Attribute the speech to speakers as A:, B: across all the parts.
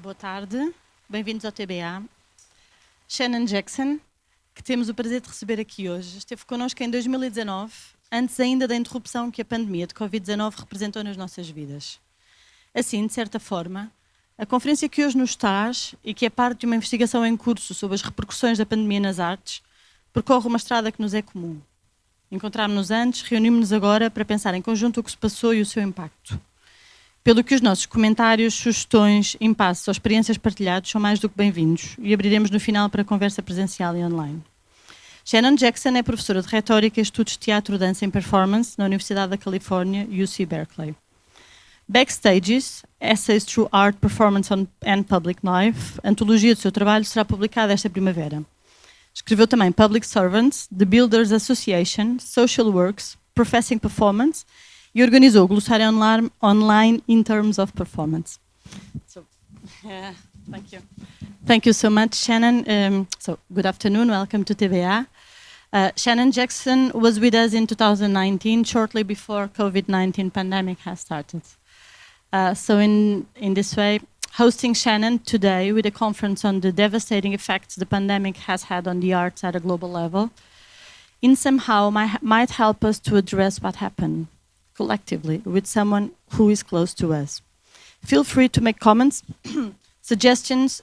A: Boa tarde, bem-vindos ao TBA. Shannon Jackson, que temos o prazer de receber aqui hoje, esteve connosco em 2019, antes ainda da interrupção que a pandemia de Covid-19 representou nas nossas vidas. Assim, de certa forma, a conferência que hoje nos traz e que é parte de uma investigação em curso sobre as repercussões da pandemia nas artes, percorre uma estrada que nos é comum. Encontrámos-nos antes, reunimos-nos agora para pensar em conjunto o que se passou e o seu impacto. Pelo que os nossos comentários, sugestões, impasses ou experiências partilhados são mais do que bem-vindos e abriremos no final para conversa presencial e online. Shannon Jackson é professora de retórica e estudos de teatro, dança e performance na Universidade da Califórnia, UC Berkeley. Backstages, Essays Through Art, Performance and Public Life, a antologia do seu trabalho será publicada esta primavera. Escreveu também Public Servants, The Builders Association, Social Works, Professing Performance e organizou o glossário online in terms of performance. So, thank you. Thank you so much, Shannon. Good afternoon, welcome to TBA. Shannon Jackson was with us in 2019, shortly before COVID-19 pandemic has started. So in this way, hosting Shannon today with a conference on the devastating effects the pandemic has had on the arts at a global level, in somehow might help us to address what happened collectively with someone who is close to us. Feel free to make comments, suggestions,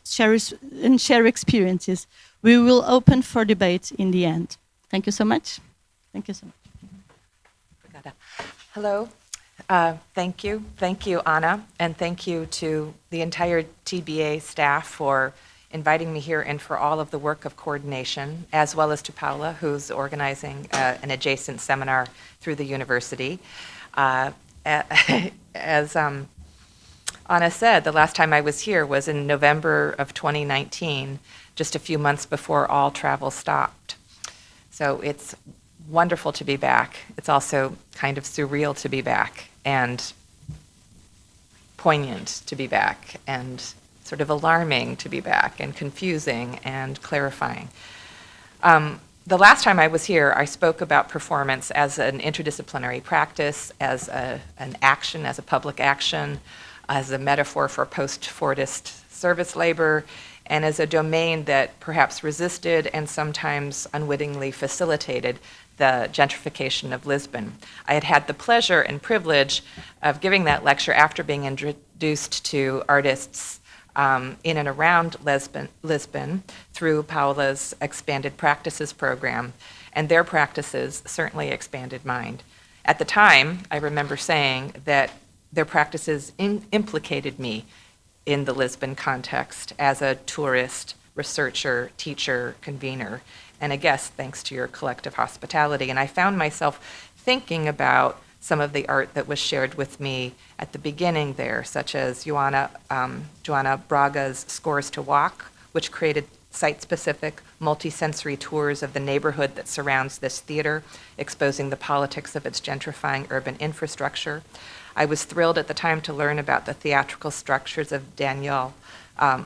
A: and share experiences. We will open for debate in the end. Thank you so much. Thank you so much.
B: Hello. Thank you. Thank you, Anna, and thank you to the entire TBA staff for inviting me here and for all of the work of coordination, as well as to Paula, who's organizing an adjacent seminar through the university. As Anna said, the last time I was here was in November of 2019, just a few months before all travel stopped. So it's wonderful to be back. It's also kind of surreal to be back and poignant to be back and sort of alarming to be back and confusing and clarifying. The last time I was here, I spoke about performance as an interdisciplinary practice, as an action, as a public action, as a metaphor for post-Fordist service labor, and as a domain that perhaps resisted and sometimes unwittingly facilitated the gentrification of Lisbon. I had had the pleasure and privilege of giving that lecture after being introduced to artists in and around Lisbon through Paula's Expanded Practices program, and their practices certainly expanded mine. At the time, I remember saying that their practices implicated me in the Lisbon context as a tourist, researcher, teacher, convener, and a guest thanks to your collective hospitality. And I found myself thinking about some of the art that was shared with me at the beginning there, such as Joana Braga's Scores to Walk, which created site-specific, multi-sensory tours of the neighborhood that surrounds this theater, exposing the politics of its gentrifying urban infrastructure. I was thrilled at the time to learn about the theatrical structures of Daniel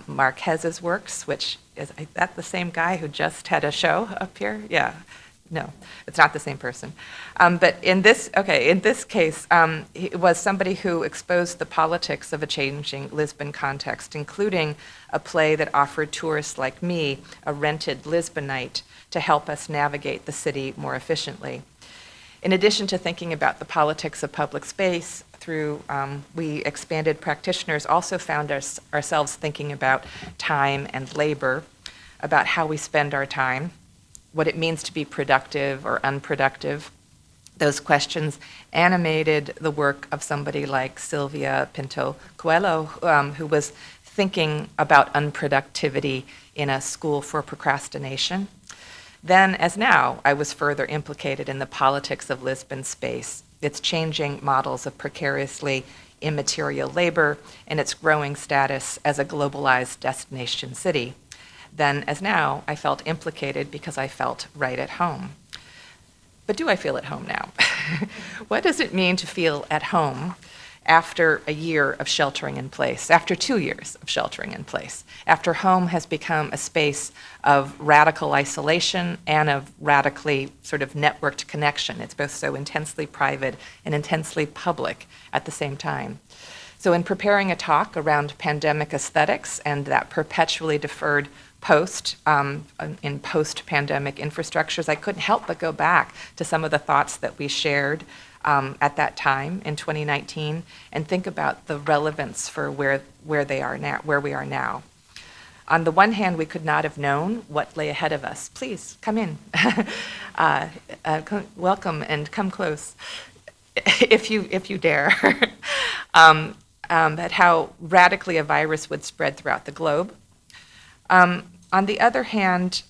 B: Marquez's works, which is that the same guy who just had a show up here? Yeah. No, it's not the same person. But in this case, it was somebody who exposed the politics of a changing Lisbon context, including a play that offered tourists like me a rented Lisbonite to help us navigate the city more efficiently. In addition to thinking about the politics of public space, we expanded practitioners also found ourselves thinking about time and labor, about how we spend our time, what it means to be productive or unproductive. Those questions animated the work of somebody like Silvia Pinto Coelho, who was thinking about unproductivity in a school for procrastination. Then, as now, I was further implicated in the politics of Lisbon space, its changing models of precariously immaterial labor, and its growing status as a globalized destination city. Then, as now, I felt implicated because I felt right at home. But do I feel at home now? What does it mean to feel at home after a year of sheltering in place, after 2 years of sheltering in place, after home has become a space of radical isolation and of radically sort of networked connection? It's both so intensely private and intensely public at the same time. So in preparing a talk around pandemic aesthetics and that perpetually deferred in post-pandemic infrastructures, I couldn't help but go back to some of the thoughts that we shared at that time in 2019 and think about the relevance for where we are now. On the one hand, we could not have known what lay ahead of us. Please, come in. Welcome and come close, if you dare. At how radically a virus would spread throughout the globe. On the other hand,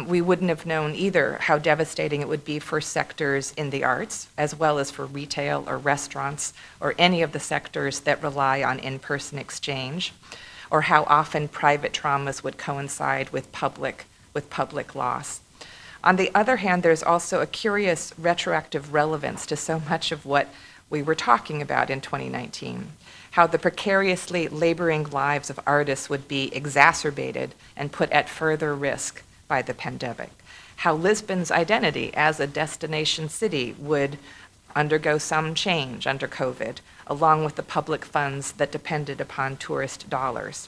B: we wouldn't have known either how devastating it would be for sectors in the arts, as well as for retail or restaurants, or any of the sectors that rely on in-person exchange, or how often private traumas would coincide with public loss. On the other hand, there's also a curious retroactive relevance to so much of what we were talking about in 2019, how the precariously laboring lives of artists would be exacerbated and put at further risk by the pandemic, how Lisbon's identity as a destination city would undergo some change under COVID, along with the public funds that depended upon tourist dollars.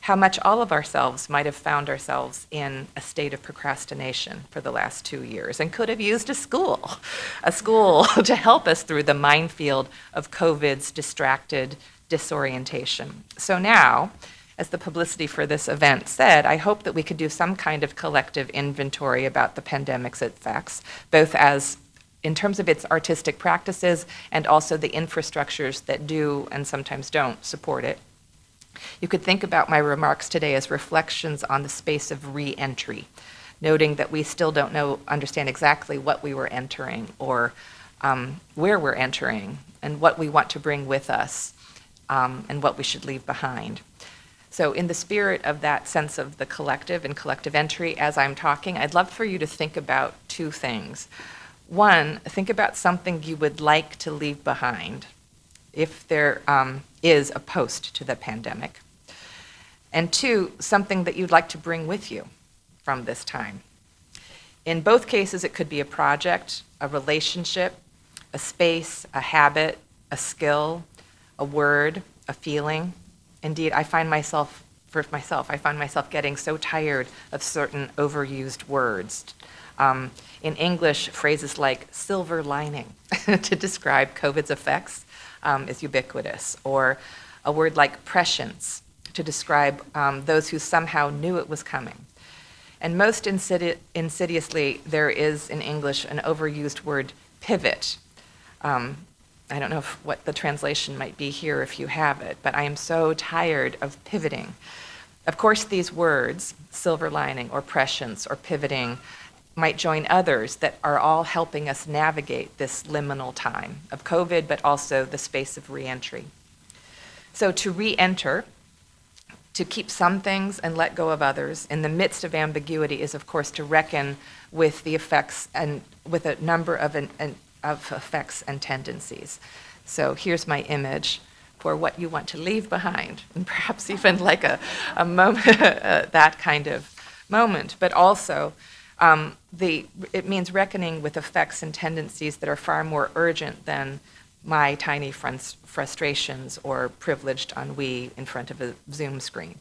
B: How much all of ourselves might have found ourselves in a state of procrastination for the last 2 years and could have used a school to help us through the minefield of COVID's distracted disorientation. So now, as the publicity for this event said, I hope that we could do some kind of collective inventory about the pandemic's effects, both as in terms of its artistic practices and also the infrastructures that do and sometimes don't support it. You could think about my remarks today as reflections on the space of re-entry, noting that we still don't understand exactly what we were entering or where we're entering and what we want to bring with us and what we should leave behind. So in the spirit of that sense of the collective and collective entry, as I'm talking, I'd love for you to think about two things. One, think about something you would like to leave behind if there is a post to the pandemic. And two, something that you'd like to bring with you from this time. In both cases, it could be a project, a relationship, a space, a habit, a skill, a word, a feeling. Indeed, I find myself getting so tired of certain overused words. In English, phrases like silver lining to describe COVID's effects is ubiquitous, or a word like prescience to describe those who somehow knew it was coming. And most insidiously, there is in English an overused word, pivot. I don't know what the translation might be here if you have it, but I am so tired of pivoting. Of course, these words, silver lining or prescience or pivoting, might join others that are all helping us navigate this liminal time of COVID, but also the space of re-entry. So to re-enter, to keep some things and let go of others in the midst of ambiguity is, of course, to reckon with the effects and with a number of effects and tendencies. So here's my image for what you want to leave behind, and perhaps even like a moment, that kind of moment, but also it means reckoning with effects and tendencies that are far more urgent than my tiny frustrations or privileged ennui in front of a Zoom screen.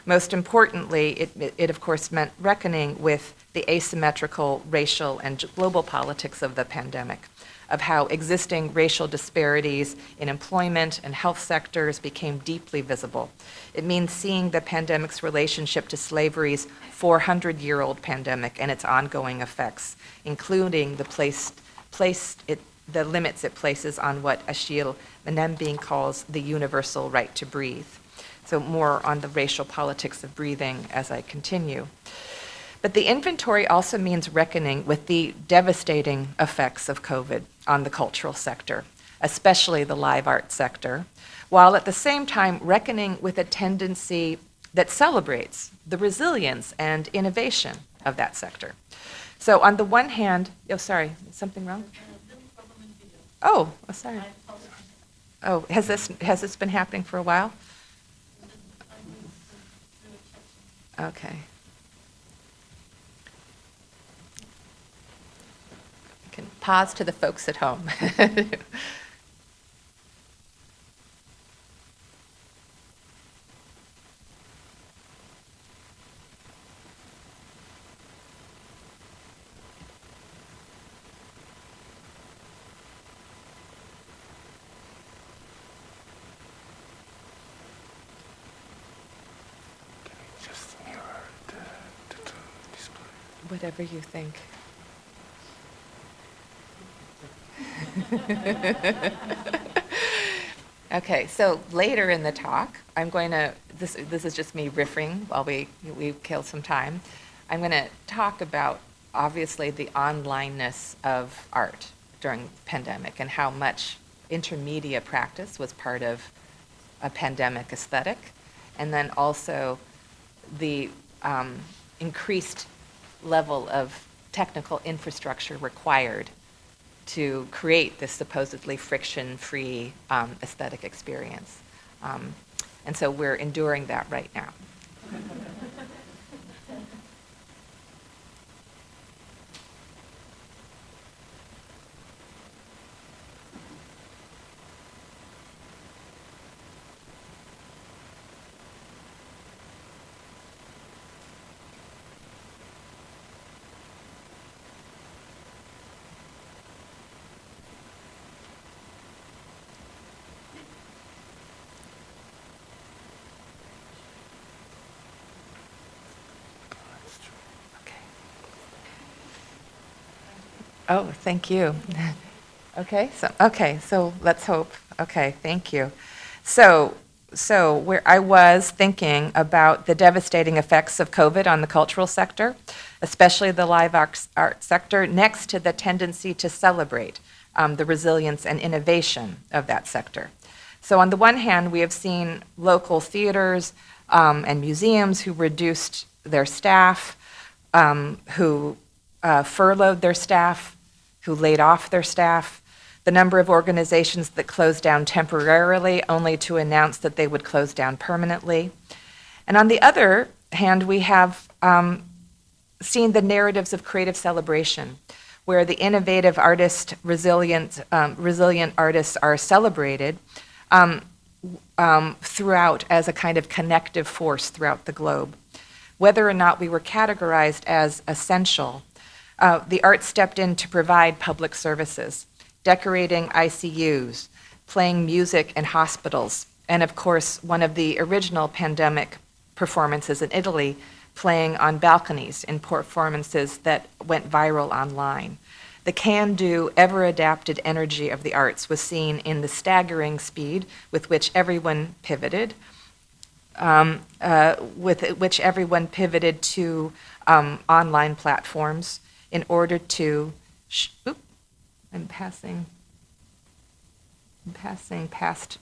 B: Most importantly, it of course meant reckoning with the asymmetrical racial and global politics of the pandemic, of how existing racial disparities in employment and health sectors became deeply visible. It means seeing the pandemic's relationship to slavery's 400-year-old pandemic and its ongoing effects, including the limits it places on what Achille Mbembe calls the universal right to breathe. So more on the racial politics of breathing as I continue. But the inventory also means reckoning with the devastating effects of COVID on the cultural sector, especially the live art sector, while at the same time reckoning with a tendency that celebrates the resilience and innovation of that sector. So on the one hand, sorry, is something wrong? Oh, sorry. Oh, has this been happening for a while? Okay. I can Pause to the folks at home. Whatever you think. Okay, so later in the talk, I'm going to, this is just me riffing while we kill some time. I'm going to talk about, obviously, the onlineness of art during the pandemic and how much intermedia practice was part of a pandemic aesthetic, and then also the increased level of technical infrastructure required to create this supposedly friction-free aesthetic experience. And so we're enduring that right now. Oh, thank you. Okay, so let's hope. Okay, thank you. So where I was thinking about the devastating effects of COVID on the cultural sector, especially the live art sector, next to the tendency to celebrate the resilience and innovation of that sector. So on the one hand, we have seen local theaters and museums who reduced their staff, who furloughed their staff, who laid off their staff, the number of organizations that closed down temporarily only to announce that they would close down permanently. And on the other hand, we have seen the narratives of creative celebration, where the innovative artist, resilient artists are celebrated throughout as a kind of connective force throughout the globe. Whether or not we were categorized as essential, the arts stepped in to provide public services, decorating ICUs, playing music in hospitals, and of course, one of the original pandemic performances in Italy, playing on balconies in performances that went viral online. The can-do, ever-adapted energy of the arts was seen in the staggering speed with which everyone pivoted, to online platforms in order to, I'm passing past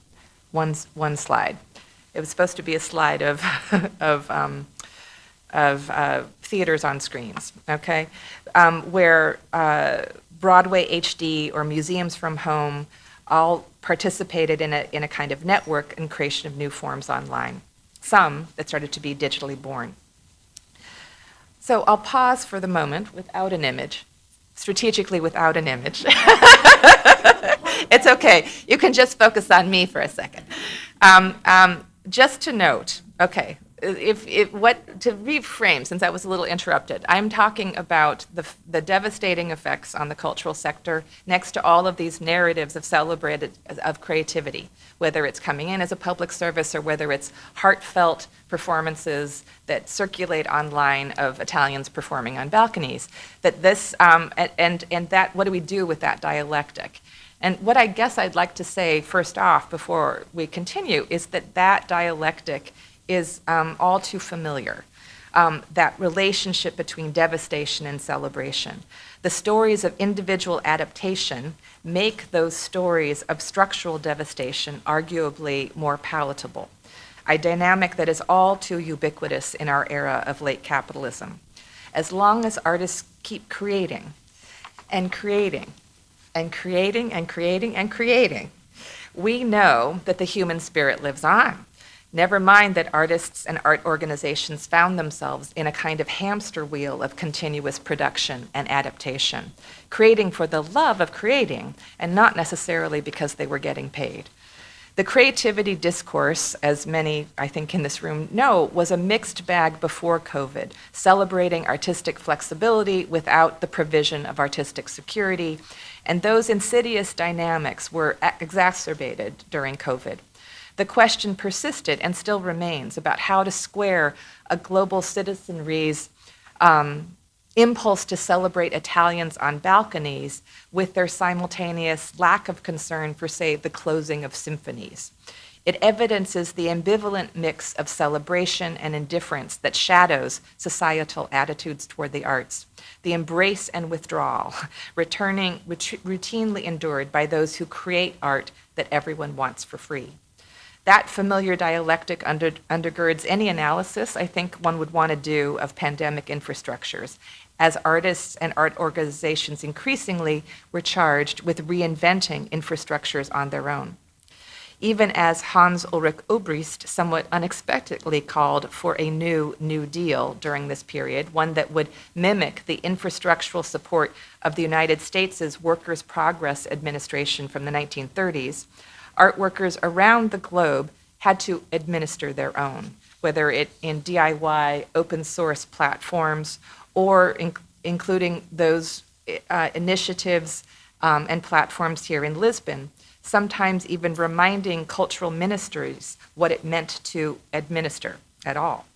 B: one slide. It was supposed to be a slide of theaters on screens, okay? Where Broadway HD or Museums from Home all participated in a kind of network and creation of new forms online. Some that started to be digitally born. So I'll pause for the moment without an image, strategically without an image. It's okay. You can just focus on me for a second. Just to note, okay, to reframe, since I was a little interrupted, I'm talking about the devastating effects on the cultural sector next to all of these narratives of creativity, whether it's coming in as a public service or whether it's heartfelt performances that circulate online of Italians performing on balconies. That this and that, what do we do with that dialectic? And what I guess I'd like to say first off before we continue is that dialectic is all too familiar, that relationship between devastation and celebration. The stories of individual adaptation make those stories of structural devastation arguably more palatable, a dynamic that is all too ubiquitous in our era of late capitalism. As long as artists keep creating and creating and creating and creating and creating, we know that the human spirit lives on. Never mind that artists and art organizations found themselves in a kind of hamster wheel of continuous production and adaptation, creating for the love of creating and not necessarily because they were getting paid. The creativity discourse, as many, I think, in this room know, was a mixed bag before COVID, celebrating artistic flexibility without the provision of artistic security, and those insidious dynamics were exacerbated during COVID. The question persisted and still remains about how to square a global citizenry's impulse to celebrate Italians on balconies with their simultaneous lack of concern for, say, the closing of symphonies. It evidences the ambivalent mix of celebration and indifference that shadows societal attitudes toward the arts, the embrace and withdrawal, routinely endured by those who create art that everyone wants for free. That familiar dialectic undergirds any analysis I think one would want to do of pandemic infrastructures, as artists and art organizations increasingly were charged with reinventing infrastructures on their own. Even as Hans Ulrich Obrist somewhat unexpectedly called for a New Deal during this period, one that would mimic the infrastructural support of the United States' Workers' Progress Administration from the 1930s, art workers around the globe had to administer their own, whether it in DIY open source platforms or including those initiatives and platforms here in Lisbon, sometimes even reminding cultural ministries what it meant to administer at all.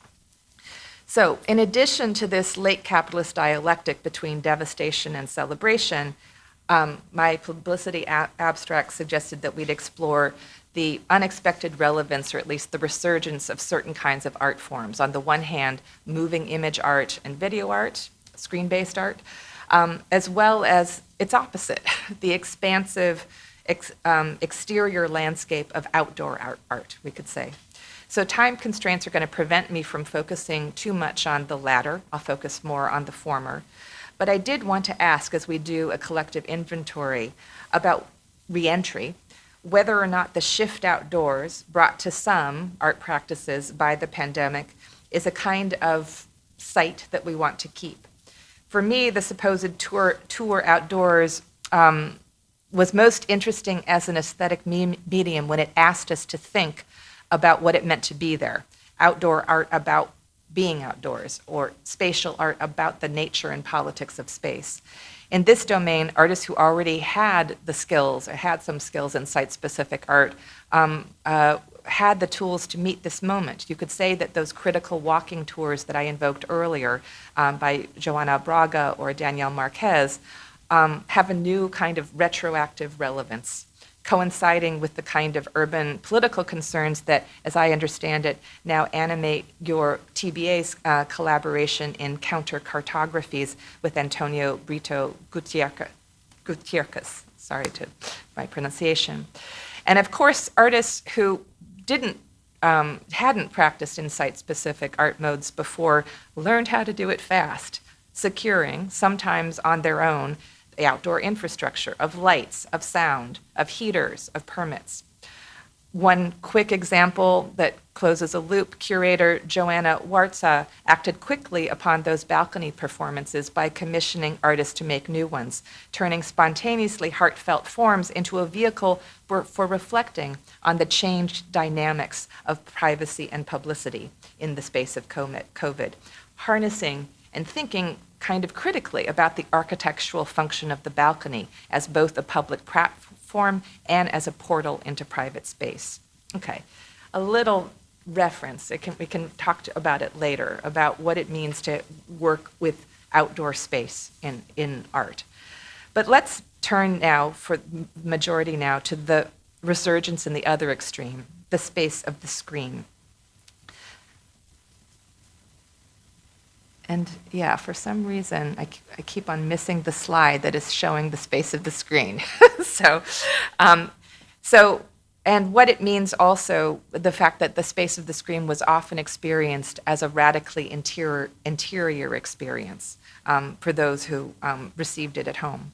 B: So in addition to this late capitalist dialectic between devastation and celebration, my publicity abstract suggested that we'd explore the unexpected relevance, or at least the resurgence of certain kinds of art forms. On the one hand, moving image art and video art, screen-based art, as well as its opposite, the expansive exterior landscape of outdoor art, we could say. So time constraints are going to prevent me from focusing too much on the latter. I'll focus more on the former. But I did want to ask, as we do a collective inventory about reentry, whether or not the shift outdoors brought to some art practices by the pandemic is a kind of site that we want to keep. For me, the supposed tour outdoors was most interesting as an aesthetic medium when it asked us to think about what it meant to be there. Outdoor art about being outdoors, or spatial art about the nature and politics of space. In this domain, artists who already had the skills, or had some skills in site-specific art, had the tools to meet this moment. You could say that those critical walking tours that I invoked earlier by Joana Braga or Danielle Marquez have a new kind of retroactive relevance, coinciding with the kind of urban political concerns that, as I understand it, now animate your TBA's collaboration in counter cartographies with Antonio Brito Gutierrez, sorry to my pronunciation. And of course, artists who hadn't practiced in site-specific art modes before learned how to do it fast, securing, sometimes on their own, the outdoor infrastructure of lights, of sound, of heaters, of permits. One quick example that closes a loop, curator Joanna Warza acted quickly upon those balcony performances by commissioning artists to make new ones, turning spontaneously heartfelt forms into a vehicle for reflecting on the changed dynamics of privacy and publicity in the space of COVID, harnessing and thinking kind of critically about the architectural function of the balcony as both a public platform and as a portal into private space. Okay, a little reference, we can talk about it later, about what it means to work with outdoor space in art. But let's turn now, for majority now, to the resurgence in the other extreme, the space of the screen. And yeah, for some reason, I keep on missing the slide that is showing the space of the screen. And what it means also, the fact that the space of the screen was often experienced as a radically interior experience for those who received it at home.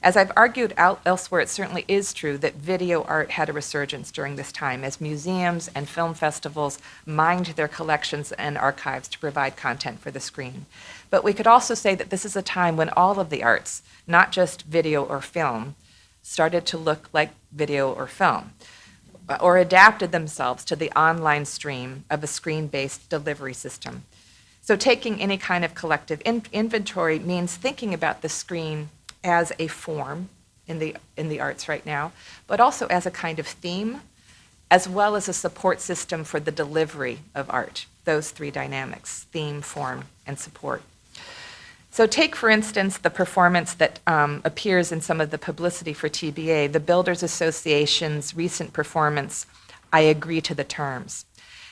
B: As I've argued elsewhere, it certainly is true that video art had a resurgence during this time as museums and film festivals mined their collections and archives to provide content for the screen. But we could also say that this is a time when all of the arts, not just video or film, started to look like video or film, or adapted themselves to the online stream of a screen-based delivery system. So taking any kind of collective inventory means thinking about the screen as a form in the arts right now, but also as a kind of theme, as well as a support system for the delivery of art. Those three dynamics: theme, form, and support. So take, for instance, the performance that appears in some of the publicity for TBA, the Builders Association's recent performance, I Agree to the Terms.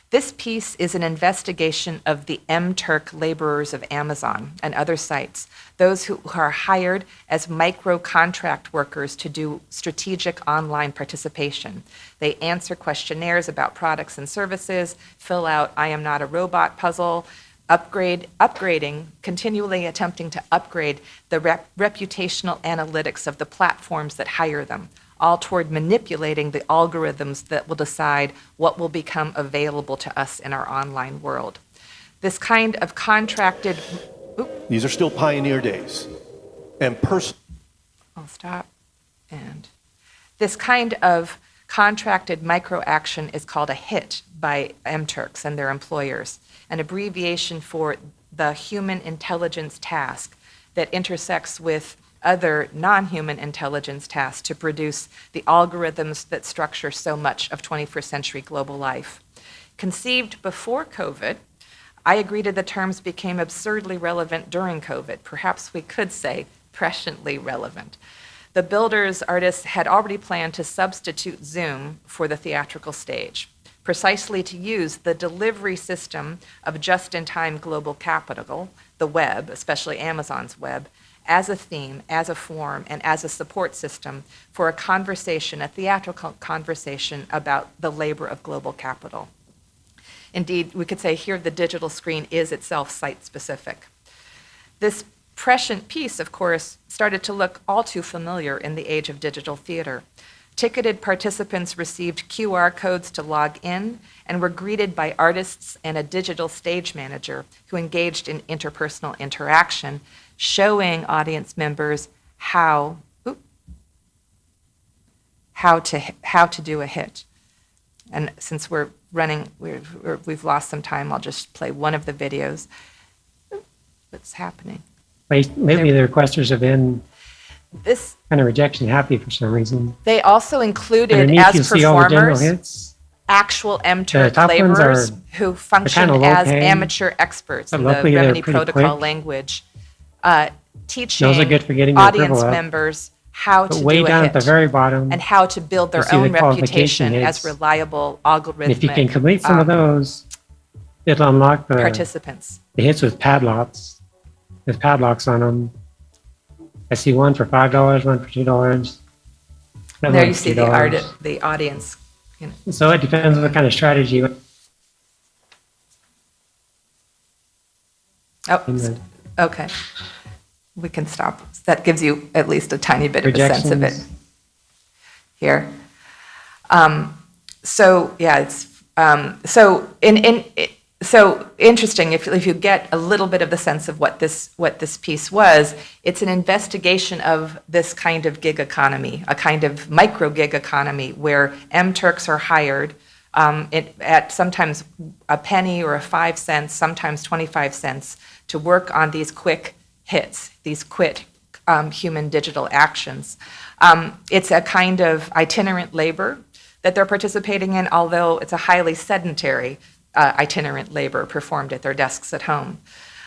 B: This piece is an investigation of the M-Turk laborers of Amazon and other sites, those who are hired as micro-contract workers to do strategic online participation. They answer questionnaires about products and services, fill out I am not a robot puzzle, upgrading, continually attempting to upgrade the reputational analytics of the platforms that hire them, all toward manipulating the algorithms that will decide what will become available to us in our online world. This kind of contracted...
C: These are still pioneer days. And
B: I'll stop. And this kind of contracted micro-action is called a HIT by M-Turks and their employers, an abbreviation for the human intelligence task that intersects with other non-human intelligence tasks to produce the algorithms that structure so much of 21st century global life. Conceived before COVID, I Agree to the Terms became absurdly relevant during COVID. Perhaps we could say presciently relevant. The Builders artists had already planned to substitute Zoom for the theatrical stage, precisely to use the delivery system of just-in-time global capital, the web, especially Amazon's web, as a theme, as a form, and as a support system for a conversation, a theatrical conversation about the labor of global capital. Indeed, we could say here the digital screen is itself site-specific. This prescient piece, of course, started to look all too familiar in the age of digital theater. Ticketed participants received QR codes to log in and were greeted by artists and a digital stage manager who engaged in interpersonal interaction, showing audience members how to do a hit. And since we're running, we've lost some time, I'll just play one of the videos. What's happening?
D: Maybe the requesters have been
B: this
D: kind of rejection happy for some reason.
B: They also included
D: Underneath,
B: as performers
D: hits.
B: actual M-Turk
D: top ones
B: laborers
D: are
B: who functioned
D: kind of
B: as
D: low-paying,
B: amateur experts
D: but
B: in the
D: luckily they're
B: Remedy
D: pretty
B: protocol
D: quick.
B: language,
D: Those are
B: teaching
D: good for getting your
B: audience
D: approval up.
B: members how
D: But
B: to
D: way
B: do
D: down
B: a
D: at the
B: hit
D: very bottom,
B: and how to build their
D: see
B: own
D: the qualification
B: reputation as
D: hits.
B: reliable
D: and
B: algorithmic
D: if you can complete some of those, it'll unlock the
B: participants.
D: hits with padlocks. With padlocks on them. I see one for $5, one for $2.
B: And there you see the audience. You know.
D: So it depends on what kind of strategy.
B: Oh, okay. We can stop. That gives you at least a tiny bit of a sense of it here. So yeah, it's so interesting. If you get a little bit of the sense of what this piece was, it's an investigation of this kind of gig economy, a kind of micro gig economy where M-Turks are hired at sometimes a penny or 5 cents, sometimes 25 cents, to work on these quick hits, these quick human digital actions. It's a kind of itinerant labor that they're participating in, although it's a highly sedentary itinerant labor performed at their desks at home.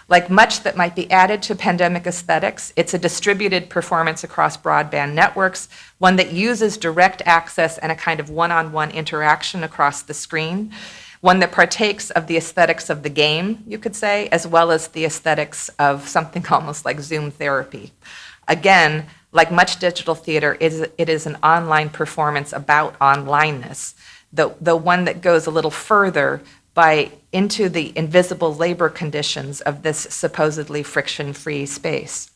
B: Like much that might be added to pandemic aesthetics, it's a distributed performance across broadband networks, one that uses direct access and a kind of one-on-one interaction across the screen, one that partakes of the aesthetics of the game, you could say, as well as the aesthetics of something almost like Zoom therapy. Again, like much digital theater, it is an online performance about onlineness, the one that goes a little further into the invisible labor conditions of this supposedly friction-free space.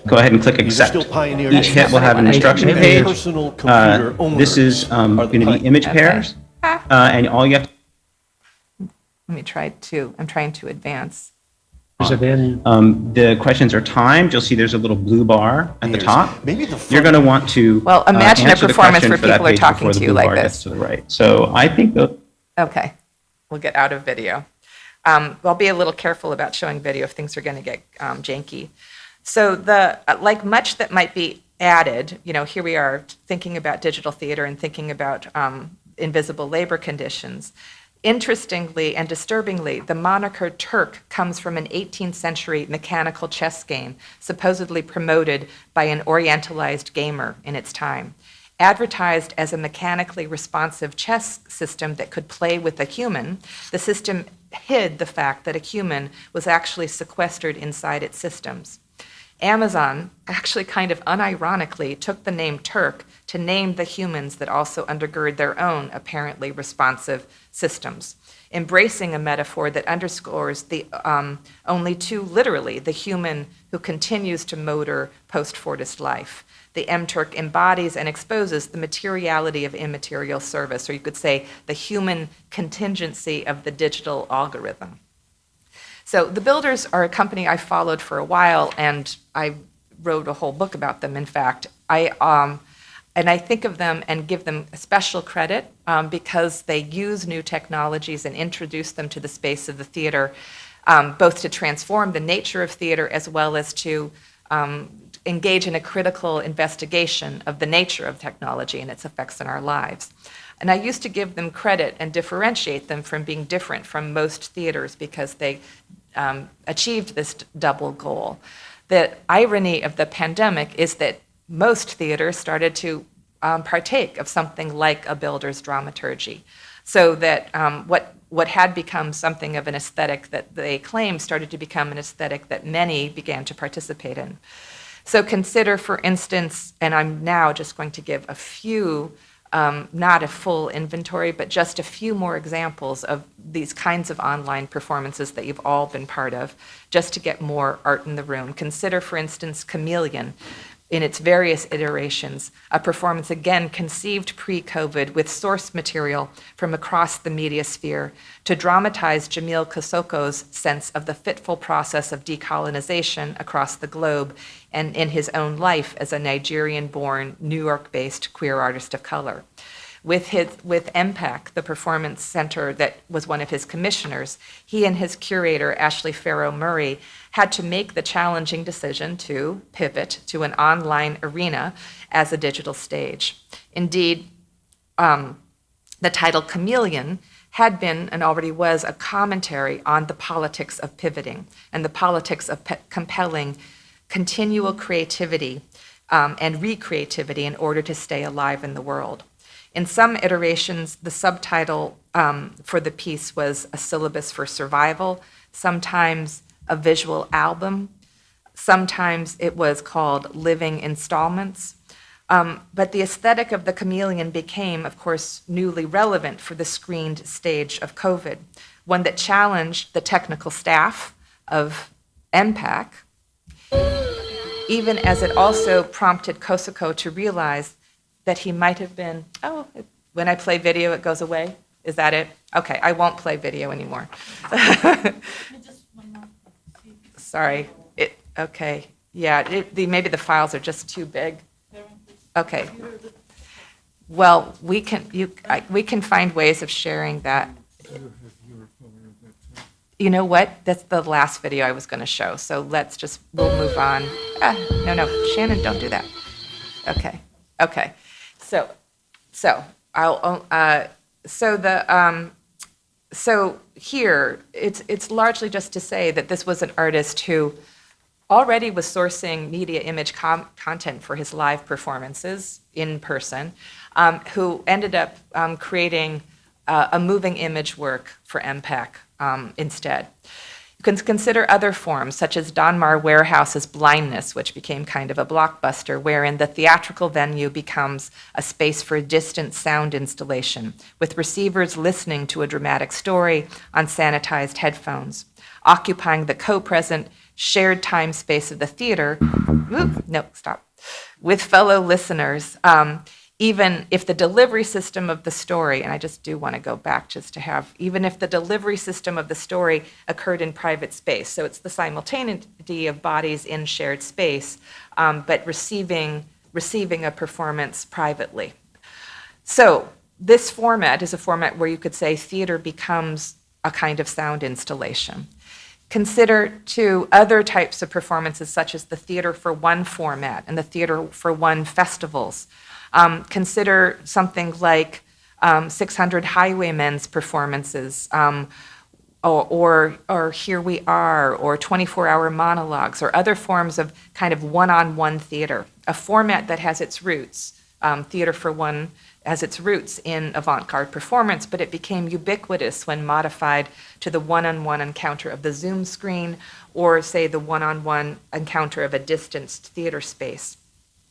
E: go ahead and click
C: These are
E: accept.
C: still pioneer
E: Each
C: days.
E: hit will have an instruction
D: Maybe
E: page.
C: Personal computer
E: This is
C: owners
E: going to be image pairs, and all you have to
B: Let me try to, I'm trying to advance.
D: There's a bin.
E: the questions are timed. You'll see there's a little blue bar at the top.
C: Maybe the
E: You're going to want to
B: Well, imagine a
E: answer the
B: performance
E: question
B: where
E: for that
B: people are
E: page
B: talking
E: before the
B: to you
E: blue
B: like
E: bar
B: this.
E: gets to the right. So I think that
B: Okay, we'll get out of video. I'll be a little careful about showing video if things are going to get janky. So like much that might be added, here we are thinking about digital theater and thinking about invisible labor conditions. Interestingly and disturbingly, the moniker Turk comes from an 18th century mechanical chess game supposedly promoted by an orientalized gamer in its time. Advertised as a mechanically responsive chess system that could play with a human, the system hid the fact that a human was actually sequestered inside its systems. Amazon actually kind of unironically took the name Turk to name the humans that also undergird their own apparently responsive systems, embracing a metaphor that underscores the only too literally the human who continues to motor post-Fordist life. The M-Turk embodies and exposes the materiality of immaterial service, or you could say the human contingency of the digital algorithm. So the Builders are a company I followed for a while, and I wrote a whole book about them, in fact. And I think of them and give them special credit because they use new technologies and introduce them to the space of the theater, both to transform the nature of theater as well as to engage in a critical investigation of the nature of technology and its effects on our lives. And I used to give them credit and differentiate them from being different from most theaters because they achieved this double goal. The irony of the pandemic is that most theaters started to partake of something like a builder's dramaturgy, so that what had become something of an aesthetic that they claimed started to become an aesthetic that many began to participate in. So consider, for instance, and I'm now just going to give a few, not a full inventory, but just a few more examples of these kinds of online performances that you've all been part of, just to get more art in the room. Consider, for instance, Chameleon, in its various iterations, a performance again conceived pre-COVID with source material from across the media sphere to dramatize Jamil Kosoko's sense of the fitful process of decolonization across the globe and in his own life as a Nigerian-born, New York-based queer artist of color. With MPAC, the performance center that was one of his commissioners, he and his curator, Ashley Farrow Murray, had to make the challenging decision to pivot to an online arena as a digital stage. Indeed, the title Chameleon had been and already was a commentary on the politics of pivoting and the politics of compelling continual creativity and recreativity in order to stay alive in the world. In some iterations, the subtitle for the piece was A Syllabus for Survival, sometimes a visual album, sometimes it was called Living Installments. But the aesthetic of the Chameleon became, of course, newly relevant for the screened stage of COVID, one that challenged the technical staff of MPAC, even as it also prompted Kosoko to realize that he might have been, when I play video, it goes away? Is that it? Okay, I won't play video anymore. Sorry. Okay. Yeah, maybe the files are just too big. Okay. Well, we can find ways of sharing that. You know what? That's the last video I was going to show. So we'll move on. No, Shannon, don't do that. Okay. So here it's largely just to say that this was an artist who already was sourcing media image content for his live performances in person, who ended up creating a moving image work for MPAC instead. You can consider other forms, such as Donmar Warehouse's Blindness, which became kind of a blockbuster, wherein the theatrical venue becomes a space for a distant sound installation, with receivers listening to a dramatic story on sanitized headphones, occupying the co-present shared time space of the theater, with fellow listeners, even if the delivery system of the story, and I just do want to go back just to have, even if the delivery system of the story occurred in private space, so it's the simultaneity of bodies in shared space, but receiving a performance privately. So this format is a format where you could say theater becomes a kind of sound installation. Consider two other types of performances, such as the Theater for One format and the Theater for One festivals. Consider something like 600 Highwaymen's performances, or Here We Are, or 24-hour monologues, or other forms of kind of one-on-one theater, a format that has its roots. Theater for One has its roots in avant-garde performance, but it became ubiquitous when modified to the one-on-one encounter of the Zoom screen, or say the one-on-one encounter of a distanced theater space.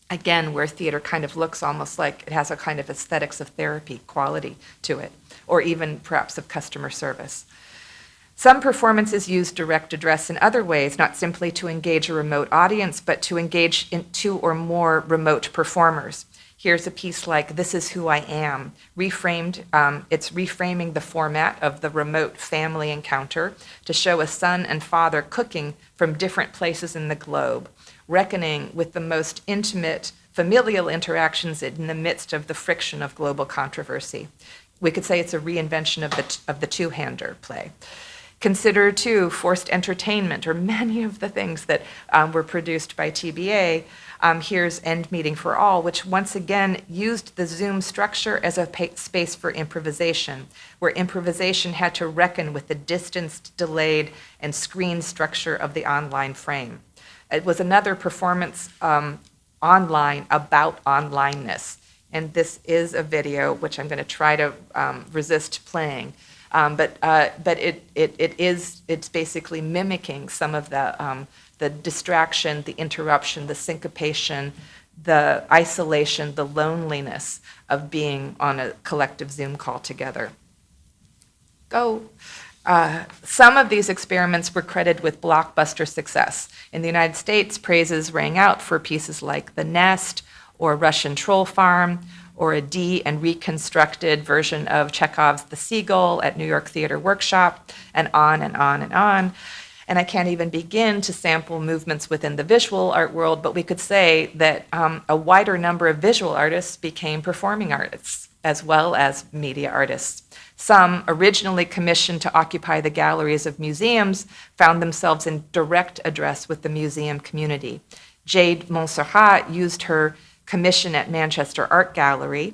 B: Again, where theater kind of looks almost like it has a kind of aesthetics of therapy quality to it, or even perhaps of customer service. Some performances use direct address in other ways, not simply to engage a remote audience, but to engage in two or more remote performers. Here's a piece like This Is Who I Am, reframed. It's reframing the format of the remote family encounter to show a son and father cooking from different places in the globe, reckoning with the most intimate familial interactions in the midst of the friction of global controversy. We could say it's a reinvention of the two-hander play. Consider, too, forced entertainment, or many of the things that were produced by TBA. Here's End Meeting for All, which once again used the Zoom structure as a space for improvisation, where improvisation had to reckon with the distanced, delayed, and screen structure of the online frame. It was another performance online about onlineness. And this is a video, which I'm going to try to resist playing. But it's basically mimicking some of the distraction, the interruption, the syncopation, the isolation, the loneliness of being on a collective Zoom call together. Some of these experiments were credited with blockbuster success. In the United States, praises rang out for pieces like The Nest, or Russian Troll Farm, or a de- and reconstructed version of Chekhov's The Seagull at New York Theater Workshop, and on and on and on. And I can't even begin to sample movements within the visual art world, but we could say that a wider number of visual artists became performing artists, as well as media artists. Some, originally commissioned to occupy the galleries of museums, found themselves in direct address with the museum community. Jade Montserrat used her commission at Manchester Art Gallery,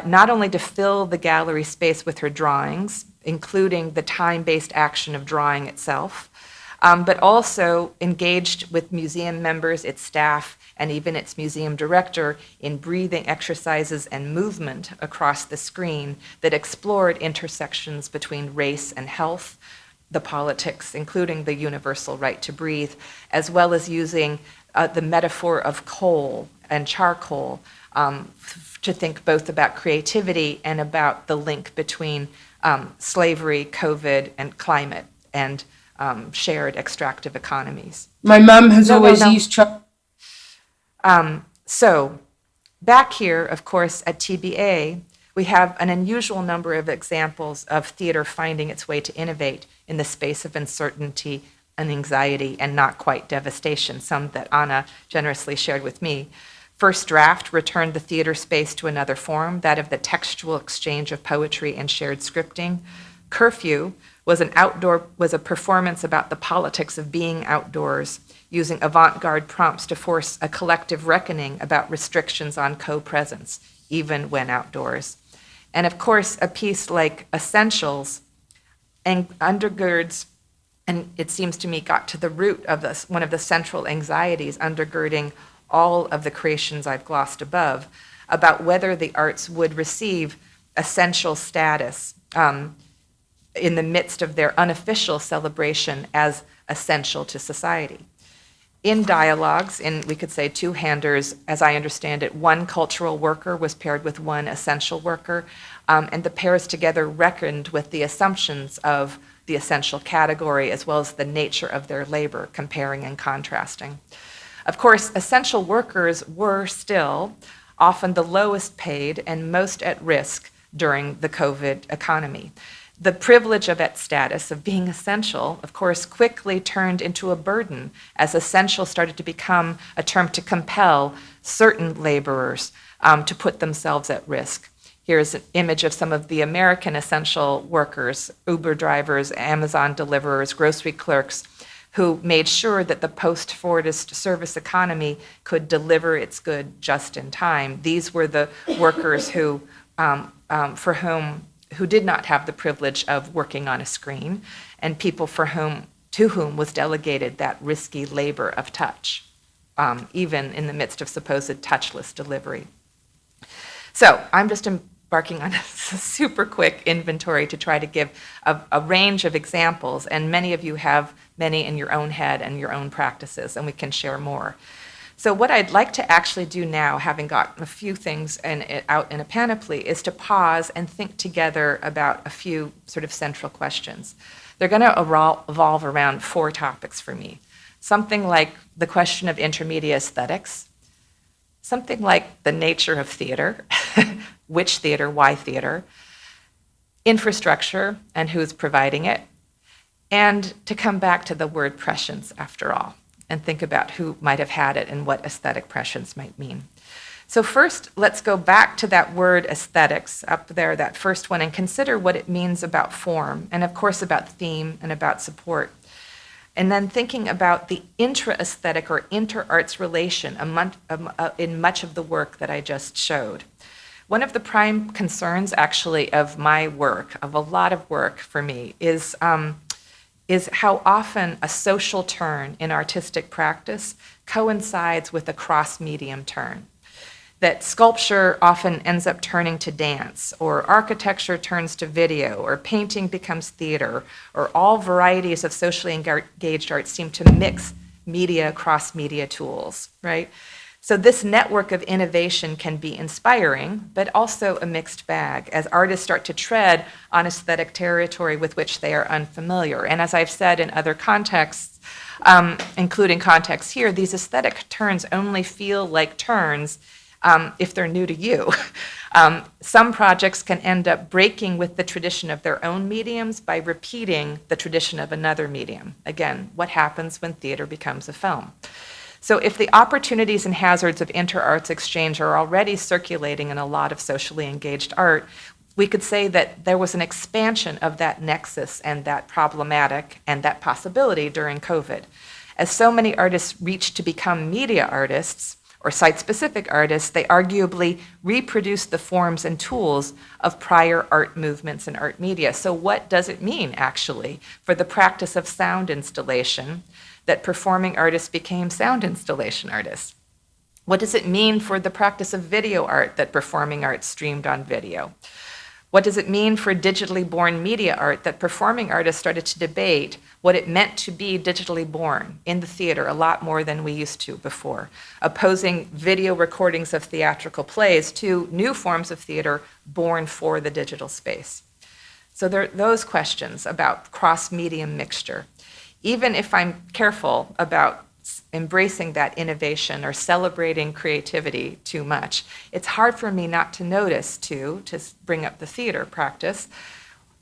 B: not only to fill the gallery space with her drawings, including the time-based action of drawing itself, but also engaged with museum members, its staff, and even its museum director in breathing exercises and movement across the screen that explored intersections between race and health, the politics, including the universal right to breathe, as well as using the metaphor of coal and charcoal to think both about creativity and about the link between slavery, COVID, and climate, and shared extractive economies.
F: My mum has always used
B: So back here, of course, at TBA, we have an unusual number of examples of theater finding its way to innovate in the space of uncertainty and anxiety and not quite devastation, some that Anna generously shared with me. First Draft returned the theater space to another form, that of the textual exchange of poetry and shared scripting. Curfew was a performance about the politics of being outdoors, using avant-garde prompts to force a collective reckoning about restrictions on co-presence, even when outdoors. And of course, a piece like Essentials undergirds, and it seems to me got to the root of this, one of the central anxieties undergirding all of the creations I've glossed above, about whether the arts would receive essential status. in the midst of their unofficial celebration as essential to society. In dialogues, in, we could say, two-handers, as I understand it, one cultural worker was paired with one essential worker, and the pairs together reckoned with the assumptions of the essential category as well as the nature of their labor, comparing and contrasting. Of course, essential workers were still often the lowest paid and most at risk during the COVID economy. The privilege of that status of being essential, of course, quickly turned into a burden as essential started to become a term to compel certain laborers to put themselves at risk. Here's an image of some of the American essential workers, Uber drivers, Amazon deliverers, grocery clerks, who made sure that the post-Fordist service economy could deliver its good just in time. These were the workers who did not have the privilege of working on a screen, and people to whom was delegated that risky labor of touch, even in the midst of supposed touchless delivery. So I'm just embarking on a super quick inventory to try to give a range of examples, and many of you have many in your own head and your own practices, and we can share more. So what I'd like to actually do now, having got a few things out in a panoply, is to pause and think together about a few sort of central questions. They're going to evolve around 4 topics for me. Something like the question of intermedia aesthetics, something like the nature of theater, which theater, why theater, infrastructure and who's providing it, and to come back to the word prescience after all, and think about who might have had it and what aesthetic prescience might mean. So first, let's go back to that word aesthetics up there, that first one, and consider what it means about form, and of course about theme and about support. And then thinking about the intra-aesthetic or inter-arts relation in much of the work that I just showed. One of the prime concerns, actually, of my work, of a lot of work for me, is how often a social turn in artistic practice coincides with a cross-medium turn. That sculpture often ends up turning to dance, or architecture turns to video, or painting becomes theater, or all varieties of socially engaged art seem to mix media, cross-media tools, right? So this network of innovation can be inspiring, but also a mixed bag as artists start to tread on aesthetic territory with which they are unfamiliar. And as I've said in other contexts, including contexts here, these aesthetic turns only feel like turns if they're new to you. Some projects can end up breaking with the tradition of their own mediums by repeating the tradition of another medium. Again, what happens when theater becomes a film? So if the opportunities and hazards of inter-arts exchange are already circulating in a lot of socially engaged art, we could say that there was an expansion of that nexus and that problematic and that possibility during COVID. As so many artists reached to become media artists or site-specific artists, they arguably reproduced the forms and tools of prior art movements and art media. So what does it mean, actually, for the practice of sound installation that performing artists became sound installation artists? What does it mean for the practice of video art that performing arts streamed on video? What does it mean for digitally born media art that performing artists started to debate what it meant to be digitally born in the theater a lot more than we used to before, opposing video recordings of theatrical plays to new forms of theater born for the digital space? So there are those questions about cross-medium mixture. Even if I'm careful about embracing that innovation or celebrating creativity too much, it's hard for me not to notice, too, to bring up the theater practice,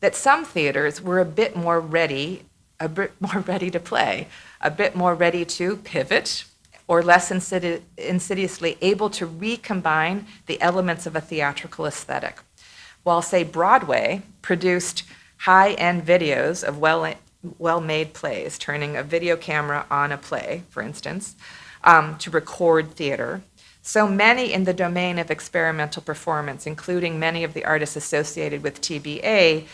B: that some theaters were a bit more ready to play, a bit more ready to pivot, or less insidiously able to recombine the elements of a theatrical aesthetic. While, say, Broadway produced high-end videos of well-made plays, turning a video camera on a play, for instance, to record theater. So many in the domain of experimental performance, including many of the artists associated with TBA,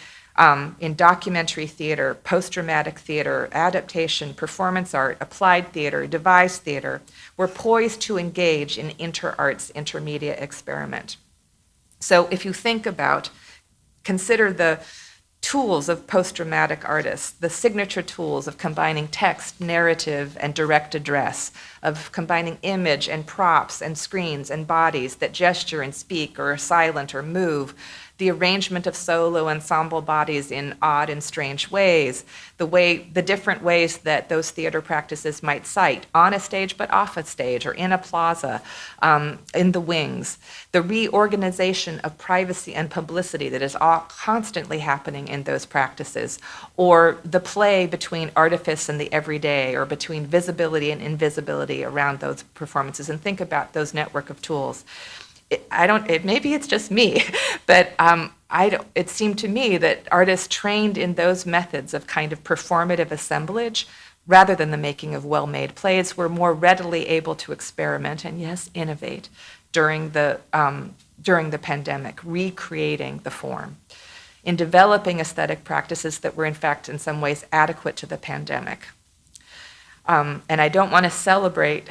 B: in documentary theater, post-dramatic theater, adaptation, performance art, applied theater, devised theater, were poised to engage in inter-arts intermedia experiment. So if you think about, consider the tools of post-dramatic artists, the signature tools of combining text, narrative, and direct address, of combining image and props and screens and bodies that gesture and speak or are silent or move, the arrangement of solo ensemble bodies in odd and strange ways, the different ways that those theater practices might cite, on a stage but off a stage, or in a plaza, in the wings, the reorganization of privacy and publicity that is all constantly happening in those practices, or the play between artifice and the everyday, or between visibility and invisibility around those performances, and think about those network of tools. Maybe it's just me, but it seemed to me that artists trained in those methods of kind of performative assemblage, rather than the making of well-made plays, were more readily able to experiment and, yes, innovate during the pandemic, recreating the form, in developing aesthetic practices that were, in fact, in some ways adequate to the pandemic. And I don't want to celebrate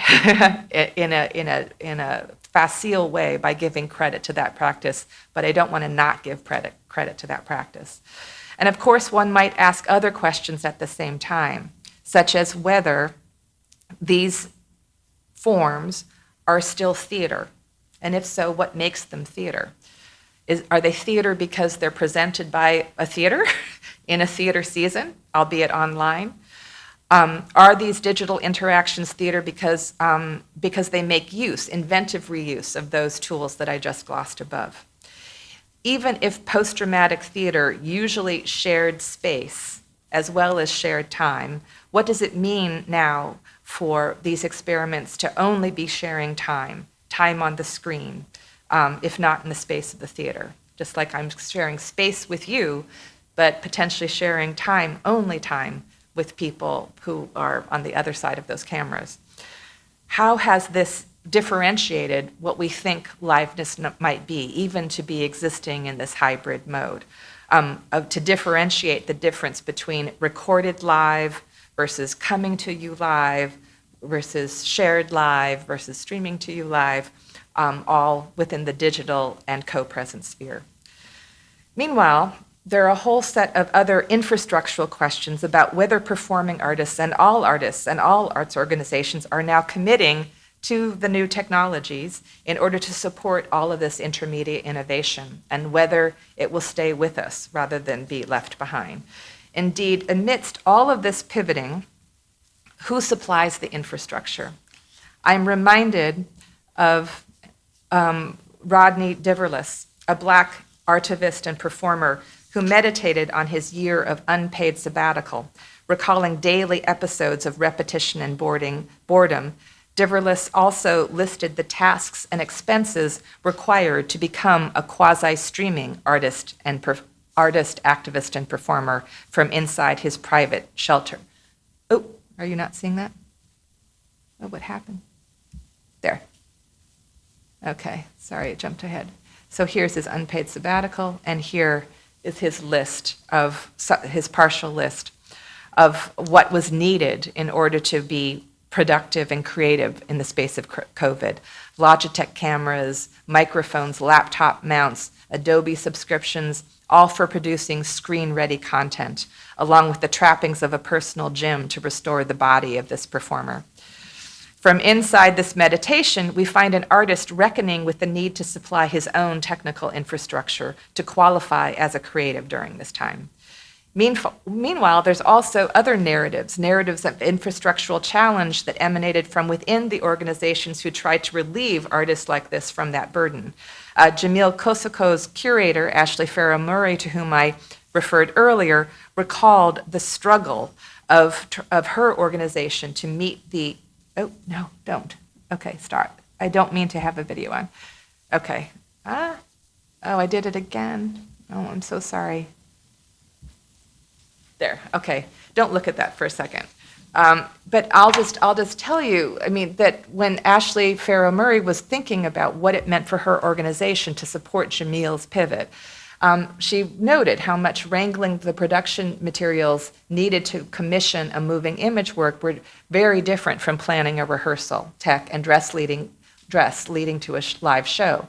B: in a facile way by giving credit to that practice, but I don't want to not give credit to that practice. And of course, one might ask other questions at the same time, such as whether these forms are still theater, and if so, what makes them theater? Are they theater because they're presented by a theater in a theater season, albeit online? Are these digital interactions theater because they make inventive reuse of those tools that I just glossed above? Even if post-dramatic theater usually shared space as well as shared time, what does it mean now for these experiments to only be sharing time on the screen, if not in the space of the theater? Just like I'm sharing space with you, but potentially sharing time, only time, with people who are on the other side of those cameras. How has this differentiated what we think liveness might be, even to be existing in this hybrid mode? To differentiate the difference between recorded live versus coming to you live versus shared live versus streaming to you live, all within the digital and co-present sphere. Meanwhile, there are a whole set of other infrastructural questions about whether performing artists and all arts organizations are now committing to the new technologies in order to support all of this intermediate innovation, and whether it will stay with us rather than be left behind. Indeed, amidst all of this pivoting, who supplies the infrastructure? I'm reminded of Rodney Diverless, a Black artivist and performer who meditated on his year of unpaid sabbatical, recalling daily episodes of repetition and boredom. Diverless also listed the tasks and expenses required to become a quasi-streaming artist, activist, and performer from inside his private shelter. Oh, are you not seeing that? Oh, what happened? There. Okay, sorry, it jumped ahead. So here's his unpaid sabbatical, and here is his partial list of what was needed in order to be productive and creative in the space of COVID. Logitech cameras, microphones, laptop mounts, Adobe subscriptions, all for producing screen-ready content, along with the trappings of a personal gym to restore the body of this performer. From inside this meditation, we find an artist reckoning with the need to supply his own technical infrastructure to qualify as a creative during this time. Meanwhile, there's also other narratives of infrastructural challenge that emanated from within the organizations who tried to relieve artists like this from that burden. Jamil Kosoko's curator, Ashley Farrow-Murray, to whom I referred earlier, recalled the struggle of her organization to meet the oh, no, don't. Okay, start. I don't mean to have a video on. Okay. Oh, I did it again. Oh, I'm so sorry. There, okay. Don't look at that for a second. But I'll just tell you, I mean, that when Ashley Farrow-Murray was thinking about what it meant for her organization to support Jamil's pivot, she noted how much wrangling the production materials needed to commission a moving image work were very different from planning a rehearsal, tech, and dress leading to a live show.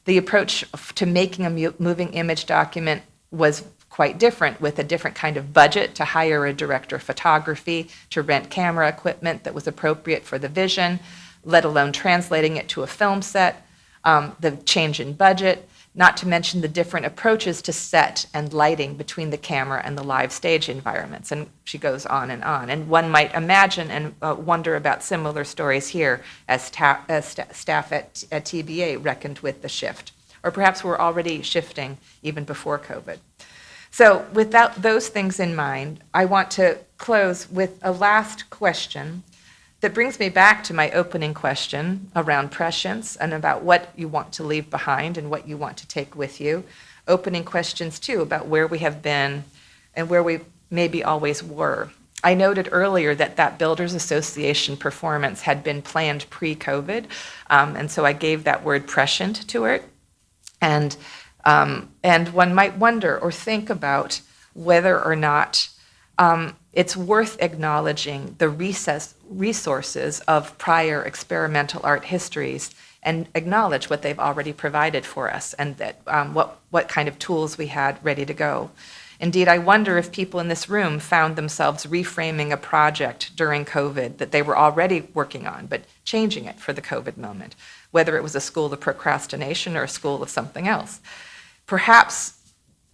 B: The approach to making a moving image document was quite different, with a different kind of budget to hire a director of photography, to rent camera equipment that was appropriate for the vision, let alone translating it to a film set, the change in budget, not to mention the different approaches to set and lighting between the camera and the live stage environments. And she goes on. And one might imagine and wonder about similar stories here as staff at TBA reckoned with the shift. Or perhaps we're already shifting even before COVID. So without those things in mind, I want to close with a last question that brings me back to my opening question around prescience and about what you want to leave behind and what you want to take with you. Opening questions, too, about where we have been and where we maybe always were. I noted earlier that Builders Association performance had been planned pre-COVID, and so I gave that word prescient to it. And one might wonder or think about whether or not it's worth acknowledging the resources of prior experimental art histories and acknowledge what they've already provided for us and that what kind of tools we had ready to go. Indeed, I wonder if people in this room found themselves reframing a project during COVID that they were already working on, but changing it for the COVID moment, whether it was a school of procrastination or a school of something else. Perhaps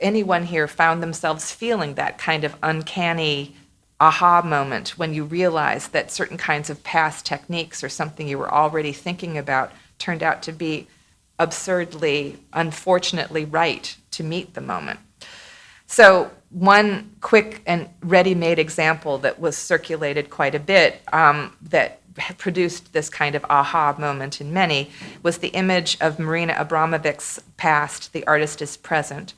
B: anyone here found themselves feeling that kind of uncanny aha moment when you realize that certain kinds of past techniques or something you were already thinking about turned out to be absurdly, unfortunately right to meet the moment. So one quick and ready-made example that was circulated quite a bit that produced this kind of aha moment in many was the image of Marina Abramovic's Past, the Artist is Present,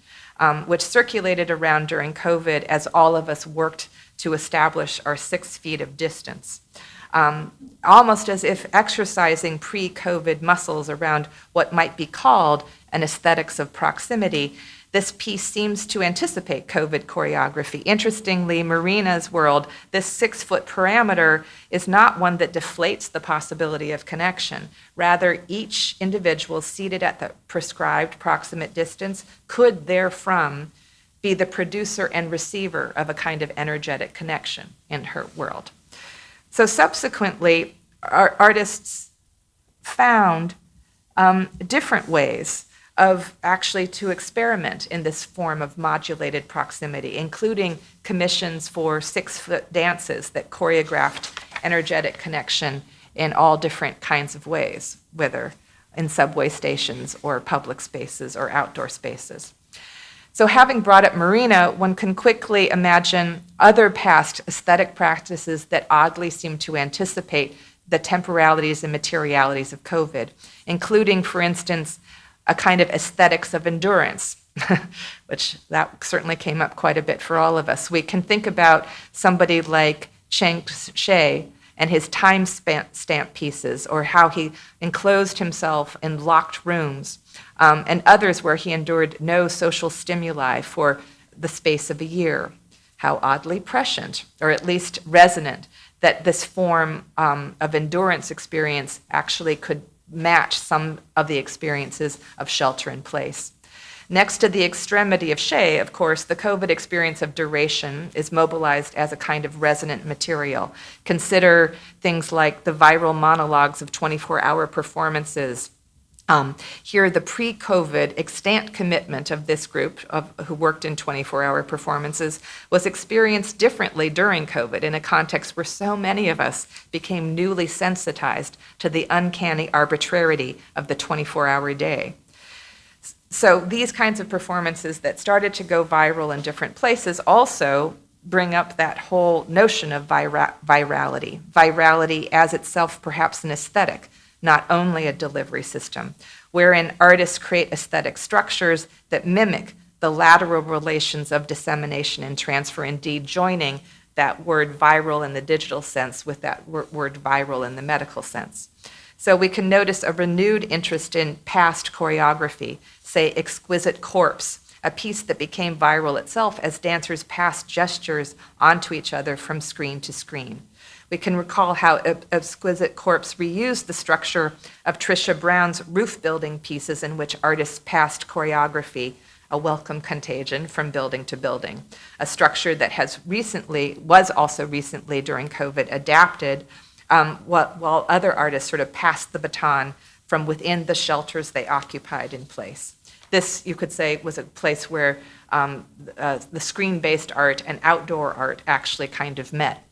B: which circulated around during COVID as all of us worked to establish our 6 feet of distance. Almost as if exercising pre-COVID muscles around what might be called an aesthetics of proximity, this piece seems to anticipate COVID choreography. Interestingly, Marina's world, this 6-foot parameter is not one that deflates the possibility of connection. Rather, each individual seated at the prescribed proximate distance could therefrom be the producer and receiver of a kind of energetic connection in her world. So subsequently, our artists found different ways of actually to experiment in this form of modulated proximity, including commissions for 6-foot dances that choreographed energetic connection in all different kinds of ways, whether in subway stations or public spaces or outdoor spaces. So having brought up Marina, one can quickly imagine other past aesthetic practices that oddly seem to anticipate the temporalities and materialities of COVID, including, for instance, a kind of aesthetics of endurance, which that certainly came up quite a bit for all of us. We can think about somebody like Cheng Sheh and his time stamp pieces, or how he enclosed himself in locked rooms, and others where he endured no social stimuli for the space of a year. How oddly prescient, or at least resonant, that this form of endurance experience actually could match some of the experiences of shelter in place. Next to the extremity of Shea, of course, the COVID experience of duration is mobilized as a kind of resonant material. Consider things like the viral monologues of 24-hour performances. Here, the pre-COVID extant commitment of this group who worked in 24-hour performances was experienced differently during COVID in a context where so many of us became newly sensitized to the uncanny arbitrarity of the 24-hour day. So these kinds of performances that started to go viral in different places also bring up that whole notion of virality. Virality as itself perhaps an aesthetic, not only a delivery system, wherein artists create aesthetic structures that mimic the lateral relations of dissemination and transfer, indeed joining that word viral in the digital sense with that word viral in the medical sense. So we can notice a renewed interest in past choreography, say Exquisite Corpse, a piece that became viral itself as dancers passed gestures onto each other from screen to screen. We can recall how Exquisite Corpse reused the structure of Trisha Brown's roof building pieces in which artists passed choreography a welcome contagion from building to building, a structure that was also recently during COVID adapted while other artists sort of passed the baton from within the shelters they occupied in place. This, you could say, was a place where the screen-based art and outdoor art actually kind of met.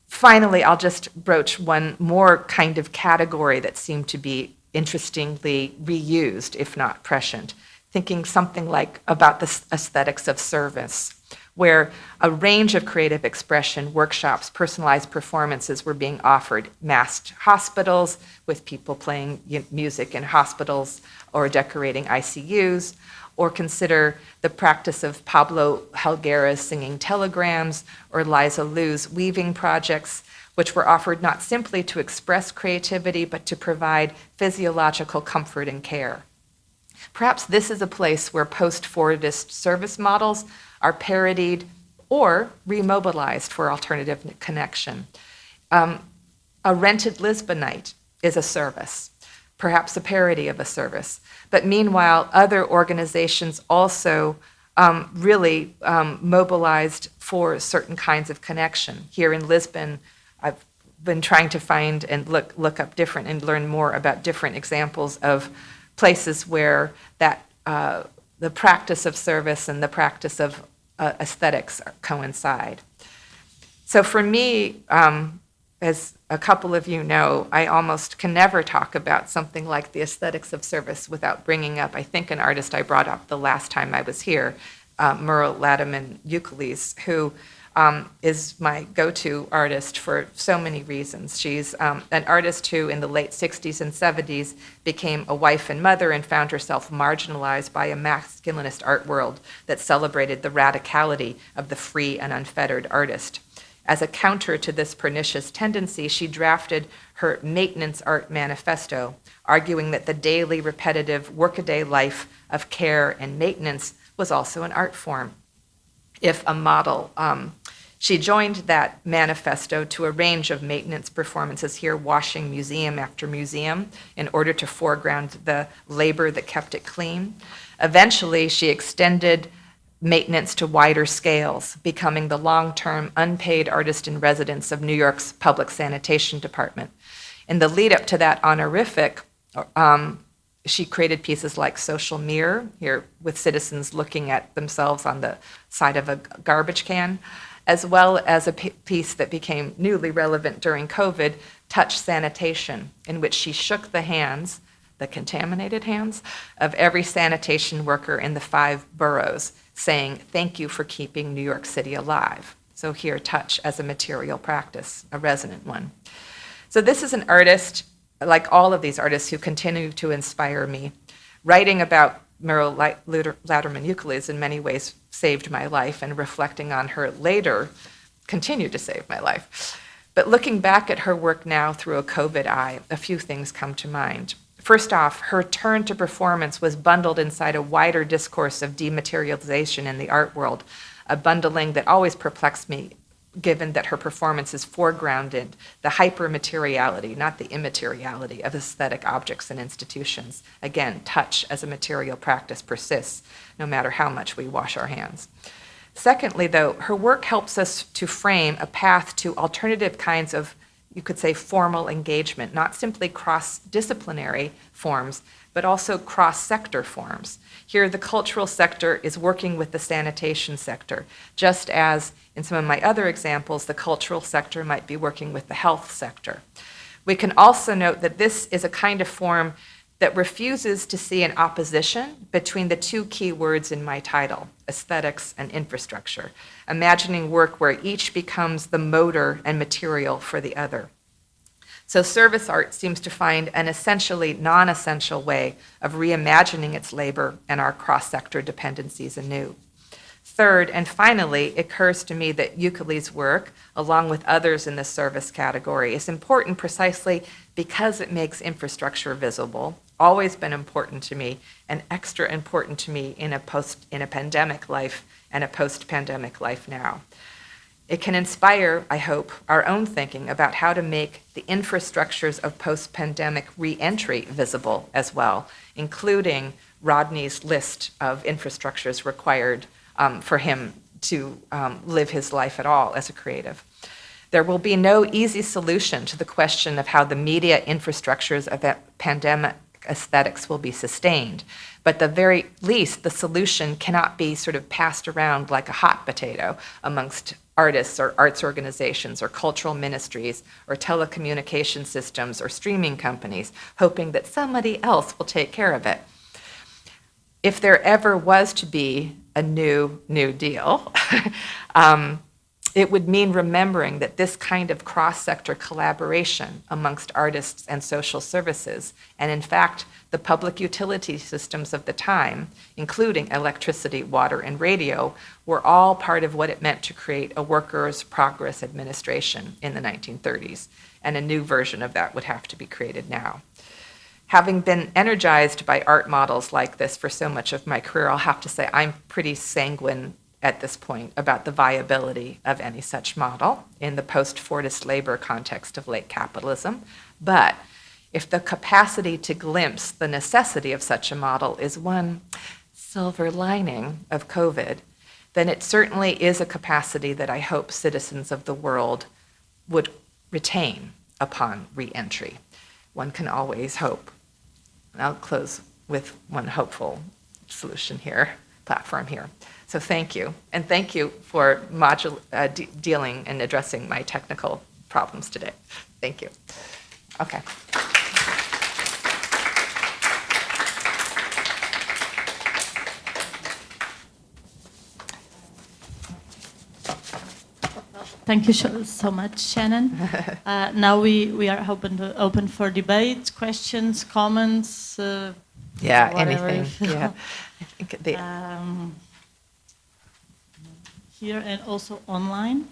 B: Finally, I'll just broach one more kind of category that seemed to be interestingly reused, if not prescient, thinking something like about the aesthetics of service, where a range of creative expression, workshops, personalized performances were being offered. Masked hospitals with people playing music in hospitals or decorating ICUs, or consider the practice of Pablo Helguera's singing telegrams or Liza Liu's weaving projects, which were offered not simply to express creativity, but to provide physiological comfort and care. Perhaps this is a place where post-Fordist service models are parodied or remobilized for alternative connection. A rented Lisbonite is a service, perhaps a parody of a service. But meanwhile, other organizations also really mobilized for certain kinds of connection. Here in Lisbon, I've been trying to find and look up different and learn more about different examples of places where that the practice of service and the practice of aesthetics coincide. So for me, as a couple of you know, I almost can never talk about something like the aesthetics of service without bringing up, I think, an artist I brought up the last time I was here, Merle Latimer Euclides, who is my go-to artist for so many reasons. She's an artist who in the late 60s and 70s became a wife and mother and found herself marginalized by a masculinist art world that celebrated the radicality of the free and unfettered artist. As a counter to this pernicious tendency, she drafted her maintenance art manifesto, arguing that the daily, repetitive, workaday life of care and maintenance was also an art form. If a model, she joined that manifesto to a range of maintenance performances here, washing museum after museum, in order to foreground the labor that kept it clean. Eventually, she extended maintenance to wider scales, becoming the long-term unpaid artist in residence of New York's Public Sanitation Department. In the lead up to that honorific, she created pieces like Social Mirror, here with citizens looking at themselves on the side of a garbage can, as well as a piece that became newly relevant during COVID, Touch Sanitation, in which she shook the hands, the contaminated hands, of every sanitation worker in the 5 boroughs, saying, "Thank you for keeping New York City alive." So here, touch as a material practice, a resonant one. So this is an artist, like all of these artists, who continue to inspire me. Writing about Merle Latimer Euclides in many ways saved my life, and reflecting on her later continued to save my life. But looking back at her work now through a COVID eye, a few things come to mind. First off, her turn to performance was bundled inside a wider discourse of dematerialization in the art world, a bundling that always perplexed me, given that her performances foregrounded the hypermateriality, not the immateriality, of aesthetic objects and institutions. Again, touch as a material practice persists, no matter how much we wash our hands. Secondly, though, her work helps us to frame a path to alternative kinds of, you could say, formal engagement, not simply cross-disciplinary forms, but also cross-sector forms. Here, the cultural sector is working with the sanitation sector, just as in some of my other examples, the cultural sector might be working with the health sector. We can also note that this is a kind of form that refuses to see an opposition between the 2 key words in my title, aesthetics and infrastructure, imagining work where each becomes the motor and material for the other. So service art seems to find an essentially non-essential way of reimagining its labor and our cross-sector dependencies anew. Third, and finally, it occurs to me that Euclides' work, along with others in the service category, is important precisely because it makes infrastructure visible, always been important to me, and extra important to me in a pandemic life and a post-pandemic life now. It can inspire, I hope, our own thinking about how to make the infrastructures of post-pandemic re-entry visible as well, including Rodney's list of infrastructures required for him to live his life at all as a creative. There will be no easy solution to the question of how the media infrastructures of pandemic aesthetics will be sustained, but at the very least, the solution cannot be sort of passed around like a hot potato amongst artists or arts organizations or cultural ministries or telecommunication systems or streaming companies, hoping that somebody else will take care of it. If there ever was to be a New Deal, it would mean remembering that this kind of cross-sector collaboration amongst artists and social services, and in fact, the public utility systems of the time, including electricity, water, and radio, were all part of what it meant to create a workers' progress administration in the 1930s, and a new version of that would have to be created now. Having been energized by art models like this for so much of my career, I'll have to say I'm pretty sanguine at this point about the viability of any such model in the post-Fordist labor context of late capitalism. But if the capacity to glimpse the necessity of such a model is one silver lining of COVID, then it certainly is a capacity that I hope citizens of the world would retain upon re-entry. One can always hope. And I'll close with one hopeful solution here, platform here. So thank you, and thank you for dealing and addressing my technical problems today. Thank you. Okay.
A: Thank you so much, Shannon. Now we are open for debate, questions, comments.
B: Yeah,
A: whatever.
B: anything. Yeah, I think the.
A: Here and also online.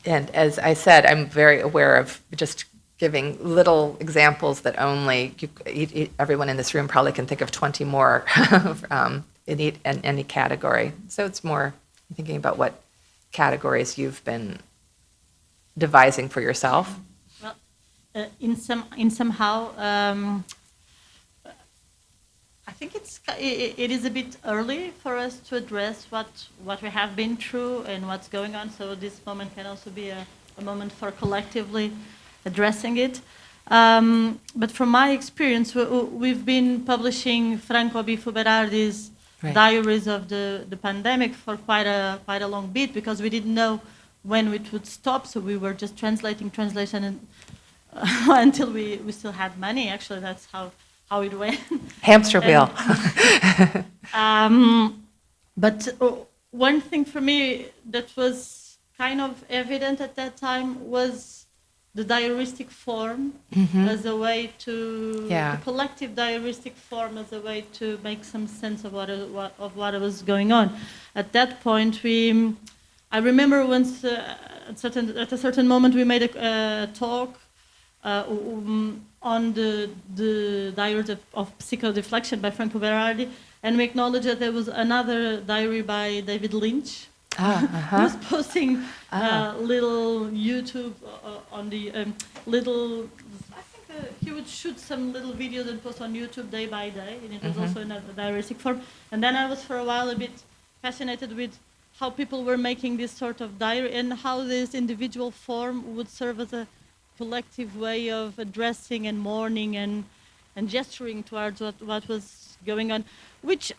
B: And as I said, I'm very aware of just giving little examples that only everyone in this room probably can think of 20 more in any category. So it's more thinking about what categories you've been devising for yourself.
A: Well, somehow. I think it is a bit early for us to address what we have been through and what's going on. So this moment can also be a moment for collectively addressing it. But from my experience, we've been publishing Franco Bifo Berardi's diaries of the pandemic for quite a long bit, because we didn't know when it would stop. So we were just translation and, until we still had money. Actually, that's how it went.
B: Hamster wheel.
A: But one thing for me that was kind of evident at that time was the diaristic form as a way to, the collective diaristic form as a way to make some sense of what was going on. At that point, I remember once at a certain moment we made a talk on the diaries of psychodeflection by Franco Berardi, and we acknowledged that there was another diary by David Lynch, who was posting little YouTube on the little. I think he would shoot some little videos and post on YouTube day by day, and it was also in a diaristic form. And then I was for a while a bit fascinated with how people were making this sort of diary and how this individual form would serve as a collective way of addressing and mourning and gesturing towards what was going on, which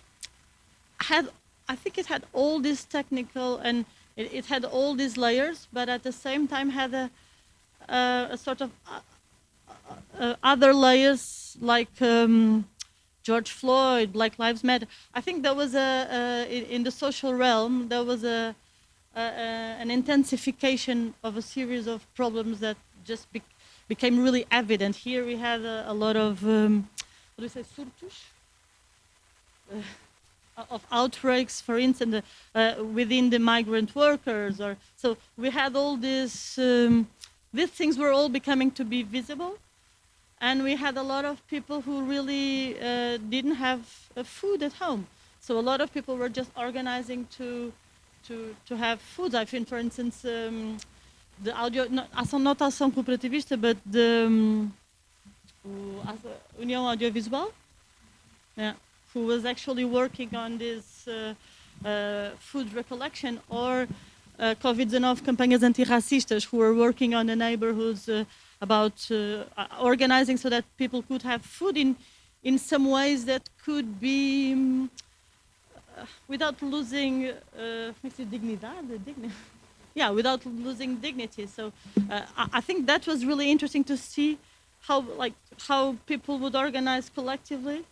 A: I think it had all these technical and it had all these layers, but at the same time had a sort of other layers like George Floyd, Black Lives Matter. I think there was in the social realm, there was an intensification of a series of problems that just became really evident. Here we had a lot of, what do you say, surtos? Of outbreaks, for instance, within the migrant workers. So we had all these things were all becoming to be visible. And we had a lot of people who really didn't have food at home. So a lot of people were just organizing to have food. I think, for instance, the audio, not ação cooperativista, but União Audiovisual, yeah, who was actually working on this food recollection, or COVID-19 campanhas antirracistas, who were working on the neighborhoods about organizing so that people could have food in some ways that could be without losing yeah, without losing dignity. So I think that was really interesting to see how people would organize collectively,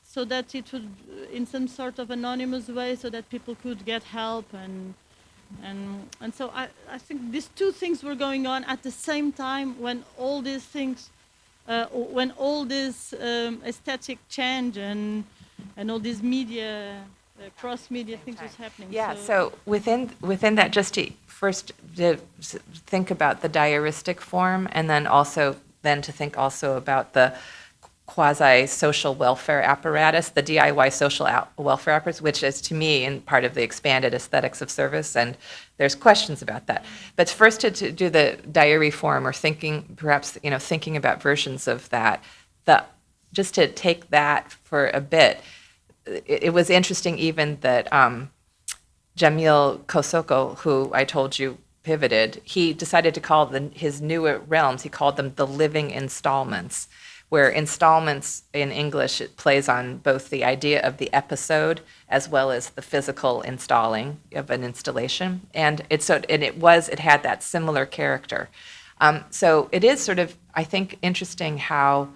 A: so that it would, in some sort of anonymous way, so that people could get help, and so I think these two things were going on at the same time when all these things, when all this aesthetic change and all these media, cross-media things was happening.
B: Yeah, so within that, just to first to think about the diaristic form, and then to think also about the quasi-social welfare apparatus, the DIY social welfare apparatus, which is, to me, in part of the expanded aesthetics of service, and there's questions about that. But first to do the diary form, or perhaps thinking about versions of that, just to take that for a bit, it was interesting even that Jamil Kosoko, who I told you pivoted, he decided to call his newer realms, he called them the living installments, where installments in English, it plays on both the idea of the episode as well as the physical installing of an installation. And it had that similar character. So it is sort of, I think, interesting how,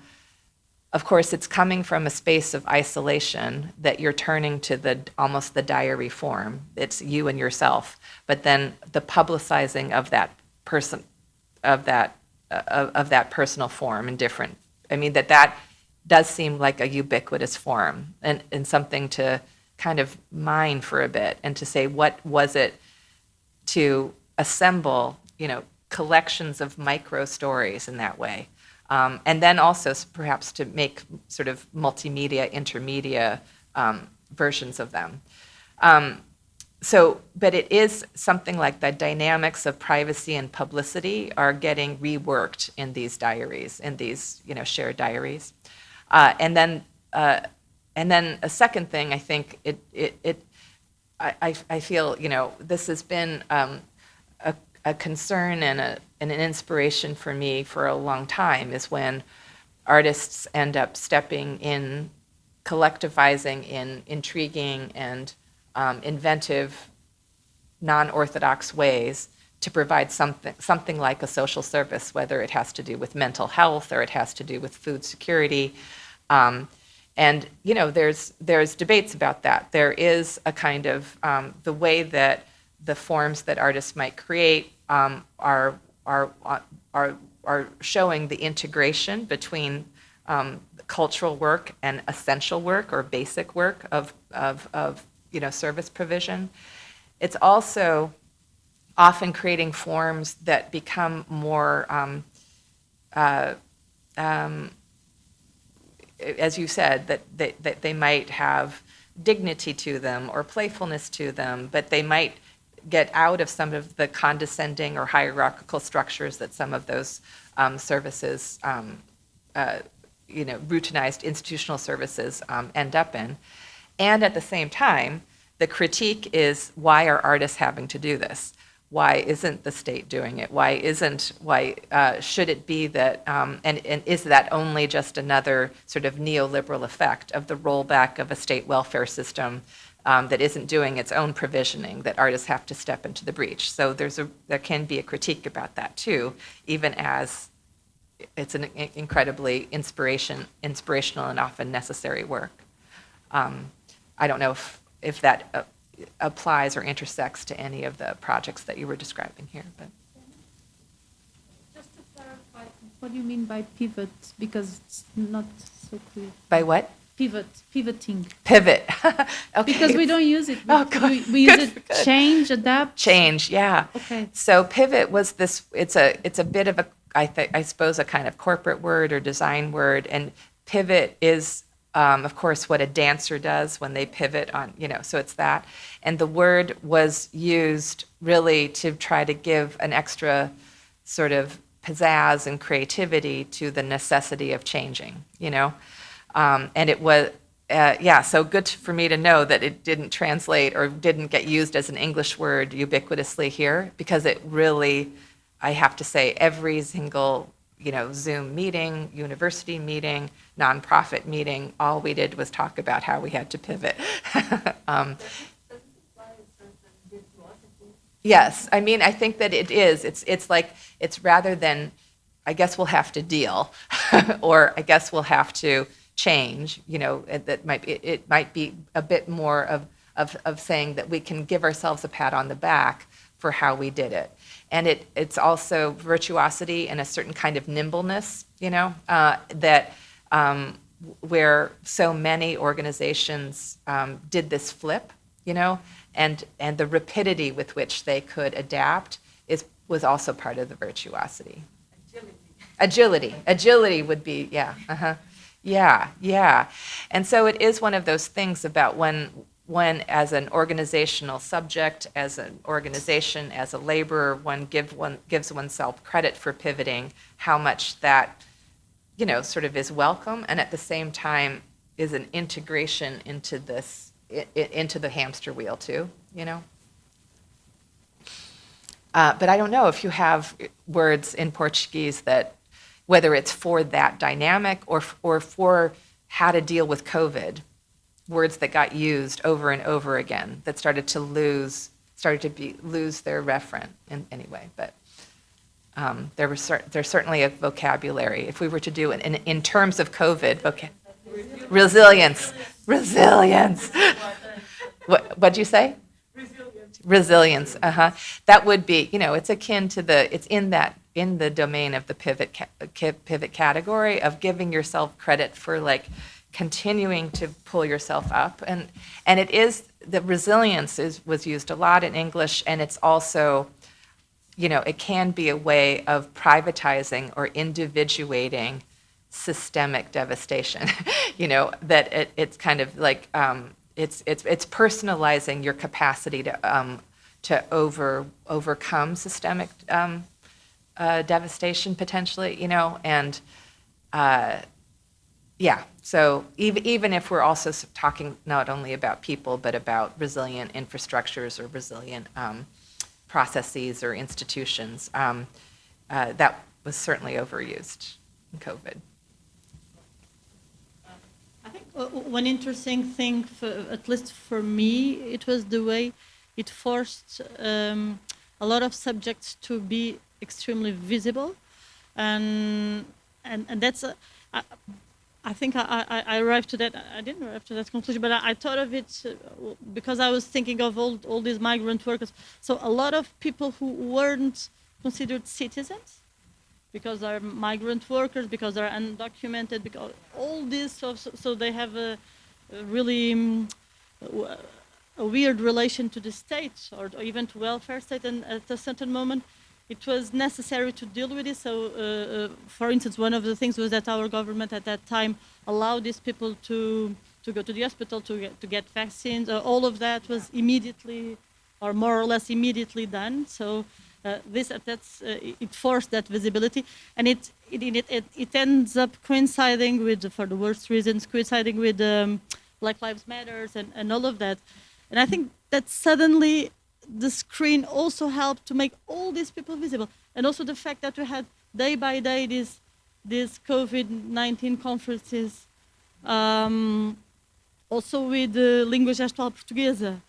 B: of course, it's coming from a space of isolation that you're turning to almost the diary form. It's you and yourself, but then the publicizing of that person, of that personal form in different. I mean, that does seem like a ubiquitous form, and something to kind of mine for a bit, and to say, what was it to assemble, collections of micro stories in that way. And then also perhaps to make sort of multimedia, intermedia versions of them. But it is something like the dynamics of privacy and publicity are getting reworked in these diaries, in these shared diaries. And then a second thing, I think I feel this has been a concern and an inspiration for me for a long time, is when artists end up stepping in, collectivizing in intriguing and inventive, non-orthodox ways to provide something like a social service, whether it has to do with mental health or it has to do with food security. And there's debates about that. There is a kind of the way that the forms that artists might create are showing the integration between cultural work and essential work or basic work of service provision. It's also often creating forms that become more, as you said, that they might have dignity to them or playfulness to them, but they might get out of some of the condescending or hierarchical structures that some of those services, routinized institutional services end up in. And at the same time, the critique is, why are artists having to do this? Why isn't the state doing it? Why should it be that, and is that only just another sort of neoliberal effect of the rollback of a state welfare system that isn't doing its own provisioning, that artists have to step into the breach? So there can be a critique about that too, even as it's an incredibly inspirational and often necessary work. I don't know if that applies or intersects to any of the projects that you were describing here. But
G: just to clarify, what do you mean by pivot? Because it's not so clear.
B: By what?
G: Pivoting.
B: Pivot. Okay.
G: Because we don't use it. We use it. Good. Change, adapt.
B: Change. Yeah.
G: Okay.
B: So pivot was this. It's a bit of a I suppose a kind of corporate word or design word, and pivot is. Of course, what a dancer does when they pivot on, so it's that. And the word was used really to try to give an extra sort of pizzazz and creativity to the necessity of changing, you know? And it was, so good for me to know that it didn't translate or didn't get used as an English word ubiquitously here, because it really, I have to say, every single, you know, Zoom meeting, university meeting, nonprofit meeting, all we did was talk about how we had to pivot. Yes, I mean, I think that it is. It's like, it's rather than, I guess we'll have to deal, or I guess we'll have to change, you know, it might be a bit more of saying that we can give ourselves a pat on the back for how we did it. And it's also virtuosity and a certain kind of nimbleness, you know, that where so many organizations did this flip, you know, and the rapidity with which they could adapt was also part of the virtuosity. Agility would be, yeah. And so it is one of those things about when as an organizational subject, as an organization, as a laborer, one gives oneself credit for pivoting, how much that, you know, sort of is welcome, and at the same time is an integration into into the hamster wheel too, you know. But I don't know if you have words in Portuguese that, whether it's for that dynamic or for how to deal with COVID, words that got used over and over again that started to lose their referent in any way. But there's certainly a vocabulary. If we were to do it in terms of COVID, resilience. What'd you say? Resilience. That would be, you know, it's akin to it's in the domain of the pivot category of giving yourself credit for like continuing to pull yourself up, and it is, the resilience was used a lot in English, and it's also, you know, it can be a way of privatizing or individuating systemic devastation. You know, that it's kind of like it's personalizing your capacity to overcome systemic devastation potentially, you know, and so even if we're also talking not only about people but about resilient infrastructures or resilient processes or institutions, that was certainly overused in COVID.
A: I think one interesting thing, at least for me, it was the way it forced a lot of subjects to be extremely visible, and that's I think I arrived to that. I didn't arrive to that conclusion, but I thought of it because I was thinking of all these migrant workers. So a lot of people who weren't considered citizens, because they're migrant workers, because they're undocumented, because all this, so they have a really a weird relation to the state or even to welfare state, and at a certain moment it was necessary to deal with it. So, for instance, one of the things was that our government at that time allowed these people to go to the hospital to get vaccines. All of that was immediately, or more or less immediately done. So it forced that visibility, and it ends up coinciding with, for the worst reasons, coinciding with Black Lives Matters and all of that. And I think that suddenly the screen also helped to make all these people visible, and also the fact that we had day by day these COVID-19 conferences, also with the Língua Gestual Portuguesa.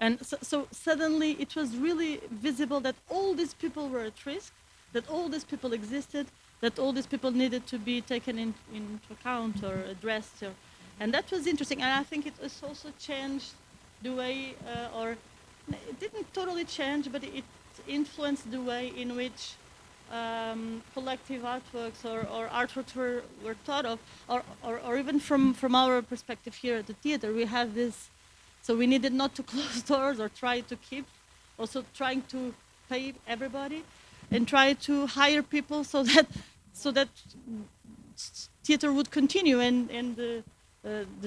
A: And so suddenly it was really visible that all these people were at risk, that all these people existed, that all these people needed to be taken into account or addressed. And that was interesting. And I think it has also changed the way, or it didn't totally change, but it influenced the way in which collective artworks or artworks were thought of, or even from our perspective here at the theater, we have this. So we needed not to close doors or try to keep, also trying to pay everybody and try to hire people so that theater would continue and the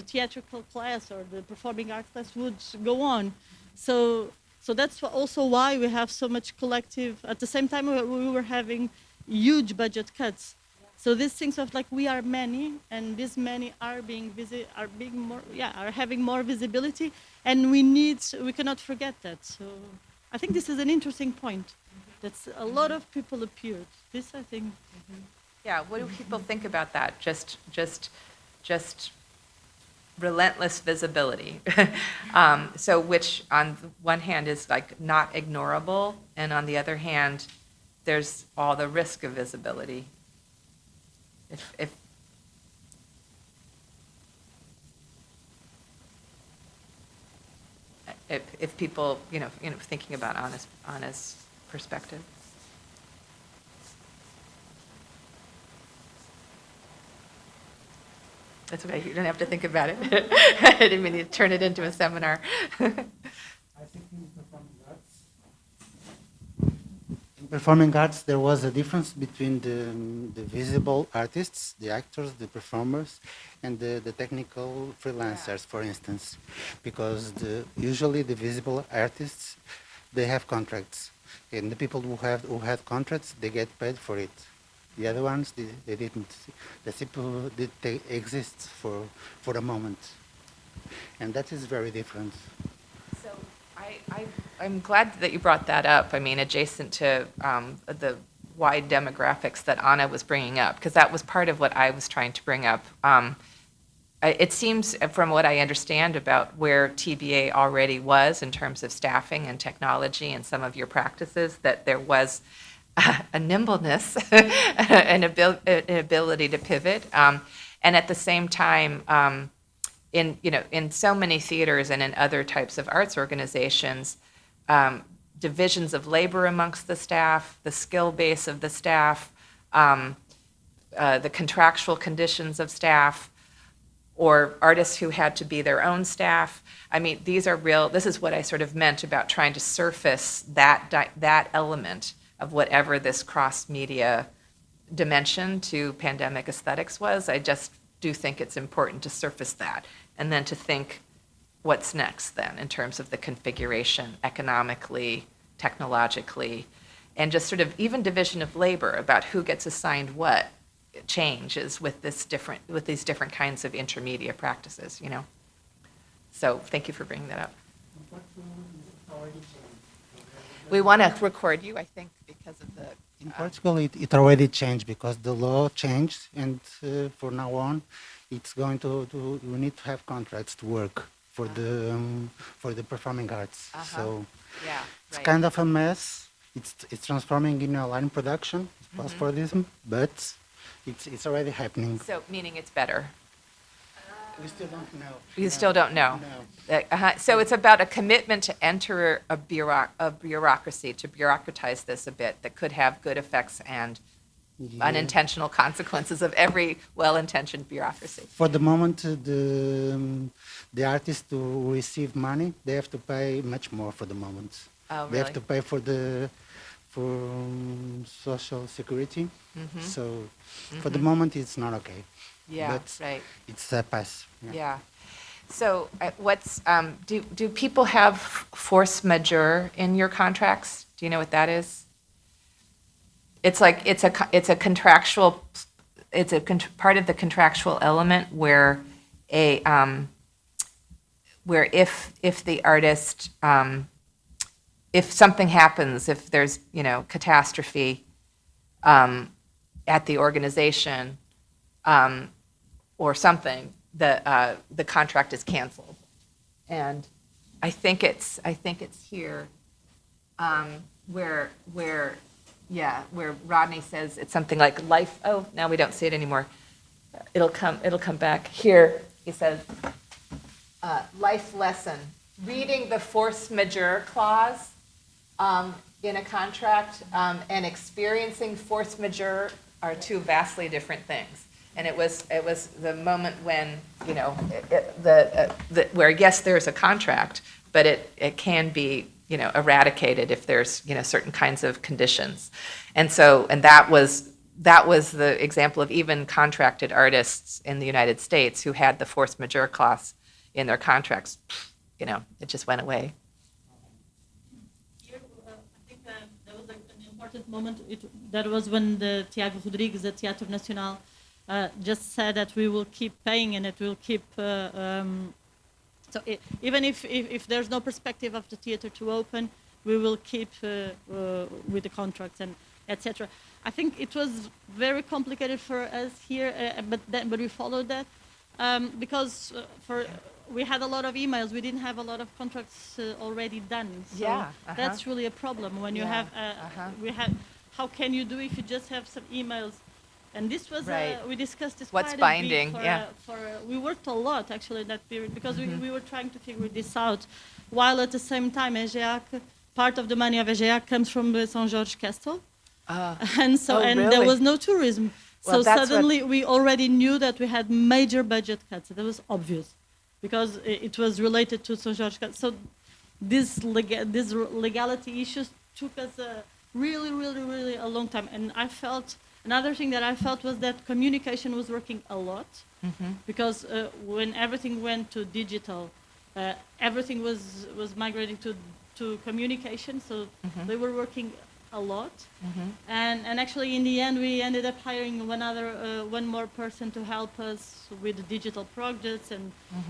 A: theatrical class or the performing arts class would go on. So that's also why we have so much collective. At the same time, we were having huge budget cuts. So these things of like we are many, and these many are being are having more visibility, and we cannot forget that. So I think this is an interesting point. That's a lot of people appeared. This I think.
B: Yeah, what do people think about that? Just relentless visibility. So which on the one hand is like not ignorable, and on the other hand, there's all the risk of visibility. If people, thinking about honest perspective. That's okay. You don't have to think about it. I didn't mean to turn it into a seminar.
H: I think in performing arts, there was a difference between the visible artists, the actors, the performers, and the technical freelancers, for instance, because usually the visible artists, they have contracts, and the people who had contracts, they get paid for it. The other ones, they didn't. The people they exist for a moment, and that is very different.
B: So I'm glad that you brought that up. I mean, adjacent to the wide demographics that Anna was bringing up, because that was part of what I was trying to bring up. It seems, from what I understand about where TBA already was in terms of staffing and technology and some of your practices, that there was a nimbleness, an ability to pivot, and at the same time, in so many theaters and in other types of arts organizations, divisions of labor amongst the staff, the skill base of the staff, the contractual conditions of staff, or artists who had to be their own staff. I mean, these are real. This is what I sort of meant about trying to surface that element of whatever this cross-media dimension to pandemic aesthetics was. I just do think it's important to surface that, and then to think what's next then in terms of the configuration economically, technologically, and just sort of even division of labor about who gets assigned what changes with these different kinds of intermediate practices, So thank you for bringing that up. We want to record you, I think, because of the...
H: In Portugal, it already changed because the law changed, and for now on, it's going to we need to have contracts to work for the performing arts. So
B: Yeah,
H: it's
B: right.
H: kind of a mess. It's transforming in a line production, post-productism, but it's already happening.
B: So meaning it's better.
H: We still don't know.
B: You still don't know.
H: No.
B: So it's about a commitment to enter a bureaucracy, to bureaucratize this a bit, that could have good effects and unintentional consequences of every well-intentioned bureaucracy.
H: For the moment, the artists to receive money, they have to pay much more for the moment.
B: Oh,
H: They have
B: really?
H: to pay for social security. So for the moment, it's not okay.
B: Yeah,
H: But
B: right.
H: it's a pass.
B: Yeah. So what's, do people have force majeure in your contracts? Do you know what that is? It's like, it's a contractual, part of the contractual element where where if the artist, if something happens, if there's, catastrophe at the organization, or something, the contract is canceled. And I think it's here, where Rodney says it's something like life. Oh, now we don't see it anymore. It'll come back here. He says life lesson: reading the force majeure clause in a contract and experiencing force majeure are two vastly different things. And it was the moment when, where yes, there's a contract, but it can be, eradicated if there's, certain kinds of conditions. And that was the example of even contracted artists in the United States who had the force majeure clause in their contracts. It just went away.
A: Here, I think there was an important important moment. That was when the Tiago Rodrigues, the Teatro Nacional, just said that we will keep paying and it will keep. Even if there's no perspective of the theater to open, we will keep with the contracts and etc. I think it was very complicated for us here, but we followed that because we had a lot of emails. We didn't have a lot of contracts already done. So that's really a problem when you have. How can you do if you just have some emails? And this was we discussed this.
B: What's
A: quite
B: binding?
A: A bit we worked a lot actually in that period because we were trying to figure this out, while at the same time EGEAC, part of the money of EGEAC comes from the São Jorge Castle, and
B: really?
A: there was no tourism.
B: Well,
A: so suddenly we already knew that we had major budget cuts. That was obvious because it was related to São Jorge Castle. So these legality issues took us really a long time, and I felt. Another thing that I felt was that communication was working a lot because when everything went to digital, everything was migrating to communication. So they were working a lot, and actually in the end we ended up hiring one more person to help us with the digital projects.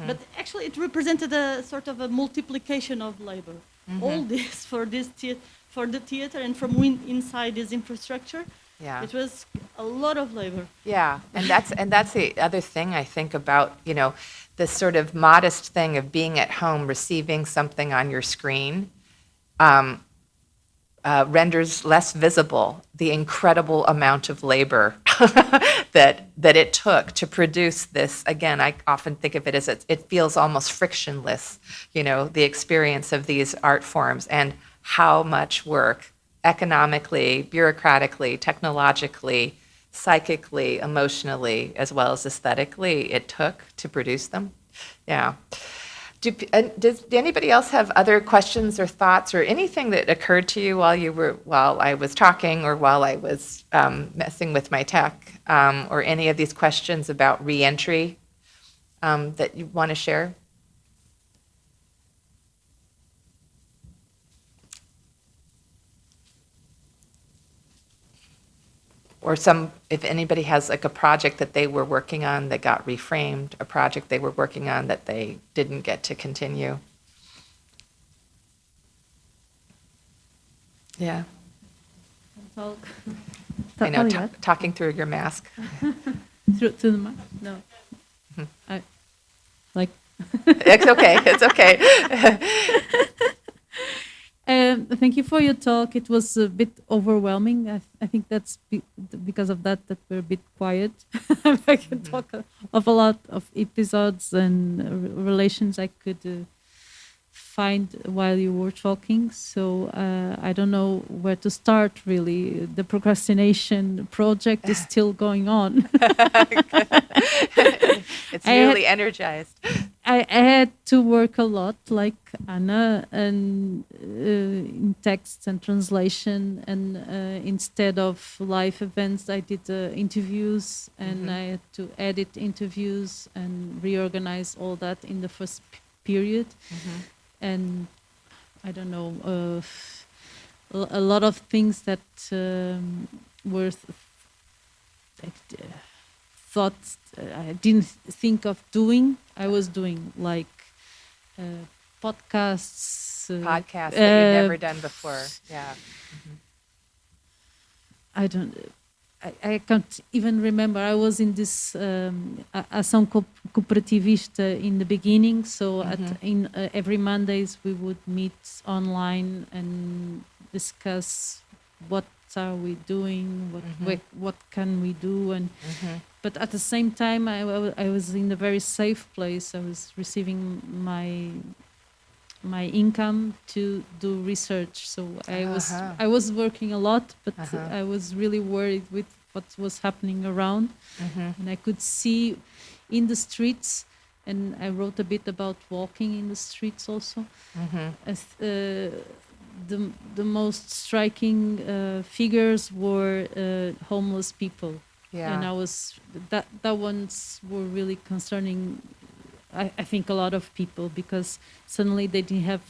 A: But actually it represented a sort of a multiplication of labor. All this for the theater and from inside this infrastructure.
B: Yeah.
A: It was a lot of labor.
B: Yeah, and that's the other thing I think about, this sort of modest thing of being at home, receiving something on your screen, renders less visible the incredible amount of labor that it took to produce this. Again, I often think of it as it feels almost frictionless, the experience of these art forms and how much work economically, bureaucratically, technologically, psychically, emotionally, as well as aesthetically, it took to produce them. Yeah. Does anybody else have other questions or thoughts or anything that occurred to you while I was talking or while I was messing with my tech, or any of these questions about reentry that you want to share? Or if anybody has like a project that they were working on that got reframed, a project they were working on that they didn't get to continue. Yeah.
G: Talk.
B: I know, talking through your mask.
G: through the mask? No.
B: It's okay, it's okay.
G: Thank you for your talk. It was a bit overwhelming. I think that's because of that we're a bit quiet. I can talk of a lot of episodes and relations I could find while you were talking. So I don't know where to start, really. The Procrastination Project is still going on.
B: It's newly energized.
G: I had to work a lot, like Anna, and in text and translation. And instead of live events, I did interviews, and I had to edit interviews and reorganize all that in the first period. And I don't know, a lot of things that were thought I didn't think of doing. I was doing like podcasts
B: that you've never done before. Yeah.
G: I can't even remember. I was in this ação cooperativista in the beginning. So every Mondays we would meet online and discuss what are we doing, what can we do, and but at the same time I was in a very safe place. I was receiving my income to do research, so I was working a lot, but I was really worried with what was happening around, and I could see in the streets, and I wrote a bit about walking in the streets also. As, the most striking figures were homeless people, and that ones were really concerning. I think a lot of people, because suddenly they didn't have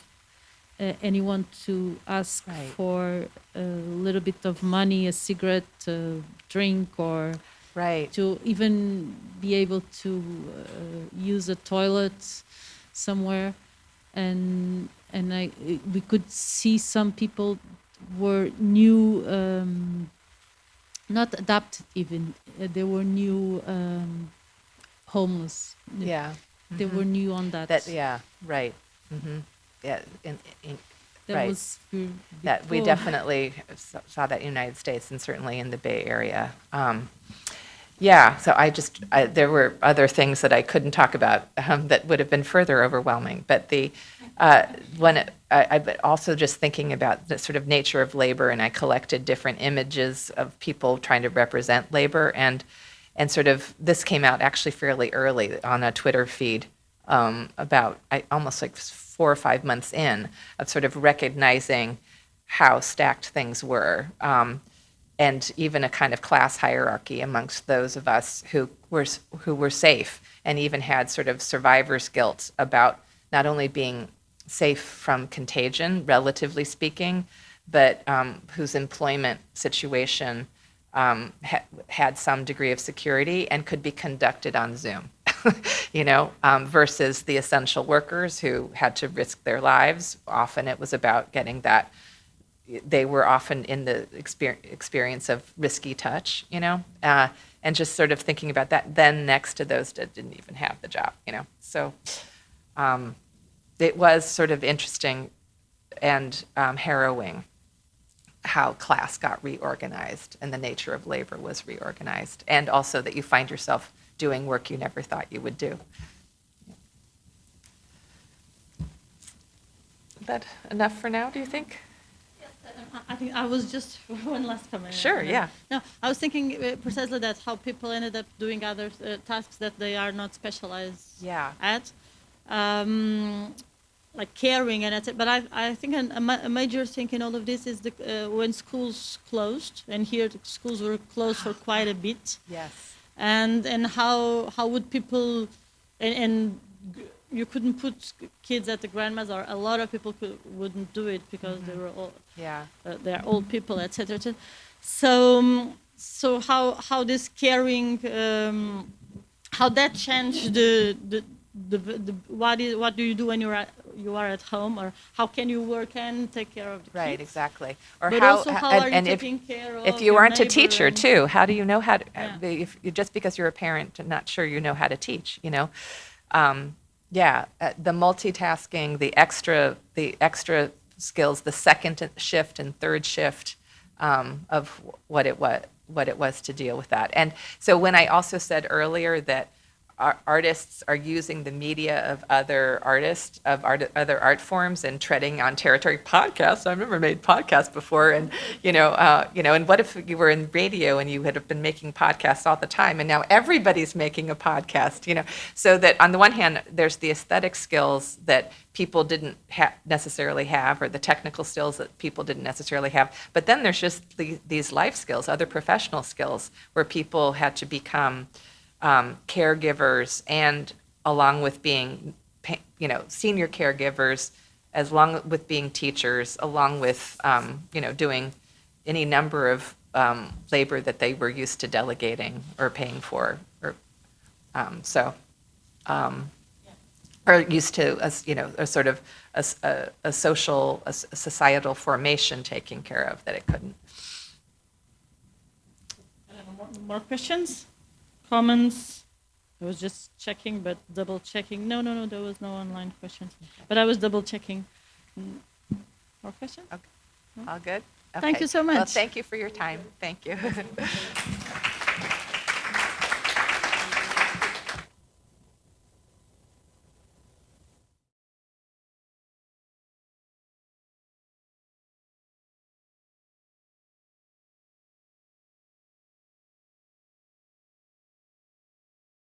G: anyone to ask
B: Right.
G: for a little bit of money, a cigarette, a drink, or
B: Right.
G: to even be able to use a toilet somewhere. And we could see some people were new, not adapted even. They were new homeless.
B: Yeah.
G: They were new on that.
B: That, yeah, right. Yeah,
G: That
B: right.
G: was
B: That we
G: before.
B: definitely saw that in the United States and certainly in the Bay Area. Yeah, so there were other things that I couldn't talk about that would have been further overwhelming. But I've been also just thinking about the sort of nature of labor, and I collected different images of people trying to represent labor, and sort of this came out actually fairly early on a Twitter feed about almost like 4 or 5 months in, of sort of recognizing how stacked things were. And even a kind of class hierarchy amongst those of us who were safe, and even had sort of survivor's guilt about not only being safe from contagion, relatively speaking, but whose employment situation had some degree of security and could be conducted on Zoom, versus the essential workers who had to risk their lives. Often it was about getting that. They were often in the experience of risky touch, and just sort of thinking about that. Then next to those that didn't even have the job, So it was sort of interesting and harrowing how class got reorganized and the nature of labor was reorganized, and also that you find yourself doing work you never thought you would do. Is that enough for now, do you think?
A: I think I was just one last comment.
B: Sure, yeah.
A: No, I was thinking precisely that how people ended up doing other tasks that they are not specialized at, like caring and etc. But I think a major thing in all of this is when schools closed, and here the schools were closed for quite a bit.
B: Yes.
A: And how would people and you couldn't put kids at the grandma's, or a lot of people wouldn't do it because they were all they're old people, etc. So how this caring, how that changed the what do you do when you are at home, or how can you work and take care of the kids?
B: Right, exactly. Or
A: but also how are you taking care of
B: if you
A: your
B: aren't a
A: neighbor
B: teacher too, how do you know how to?
A: Yeah.
B: Just because you're a parent, I'm not sure you know how to teach. The multitasking, the extra skills, the second shift and third shift of what it was to deal with that. And so when I also said earlier that artists are using the media of other artists, other art forms, and treading on territory. Podcasts, I've never made podcasts before, and and what if you were in radio and you had been making podcasts all the time, and now everybody's making a podcast, So that on the one hand, there's the aesthetic skills that people didn't necessarily have, or the technical skills that people didn't necessarily have, but then there's just these life skills, other professional skills, where people had to become caregivers, and along with being, senior caregivers, as long with being teachers, along with, doing any number of labor that they were used to delegating or paying for, or or used to, a sort of a social, a societal formation taking care of that it couldn't.
A: More questions? Comments? I was just checking, but double checking. No, there was no online questions. But I was double checking. More questions?
B: Okay. All good? Okay.
A: Thank you so much.
B: Well, thank you for your time. Thank you.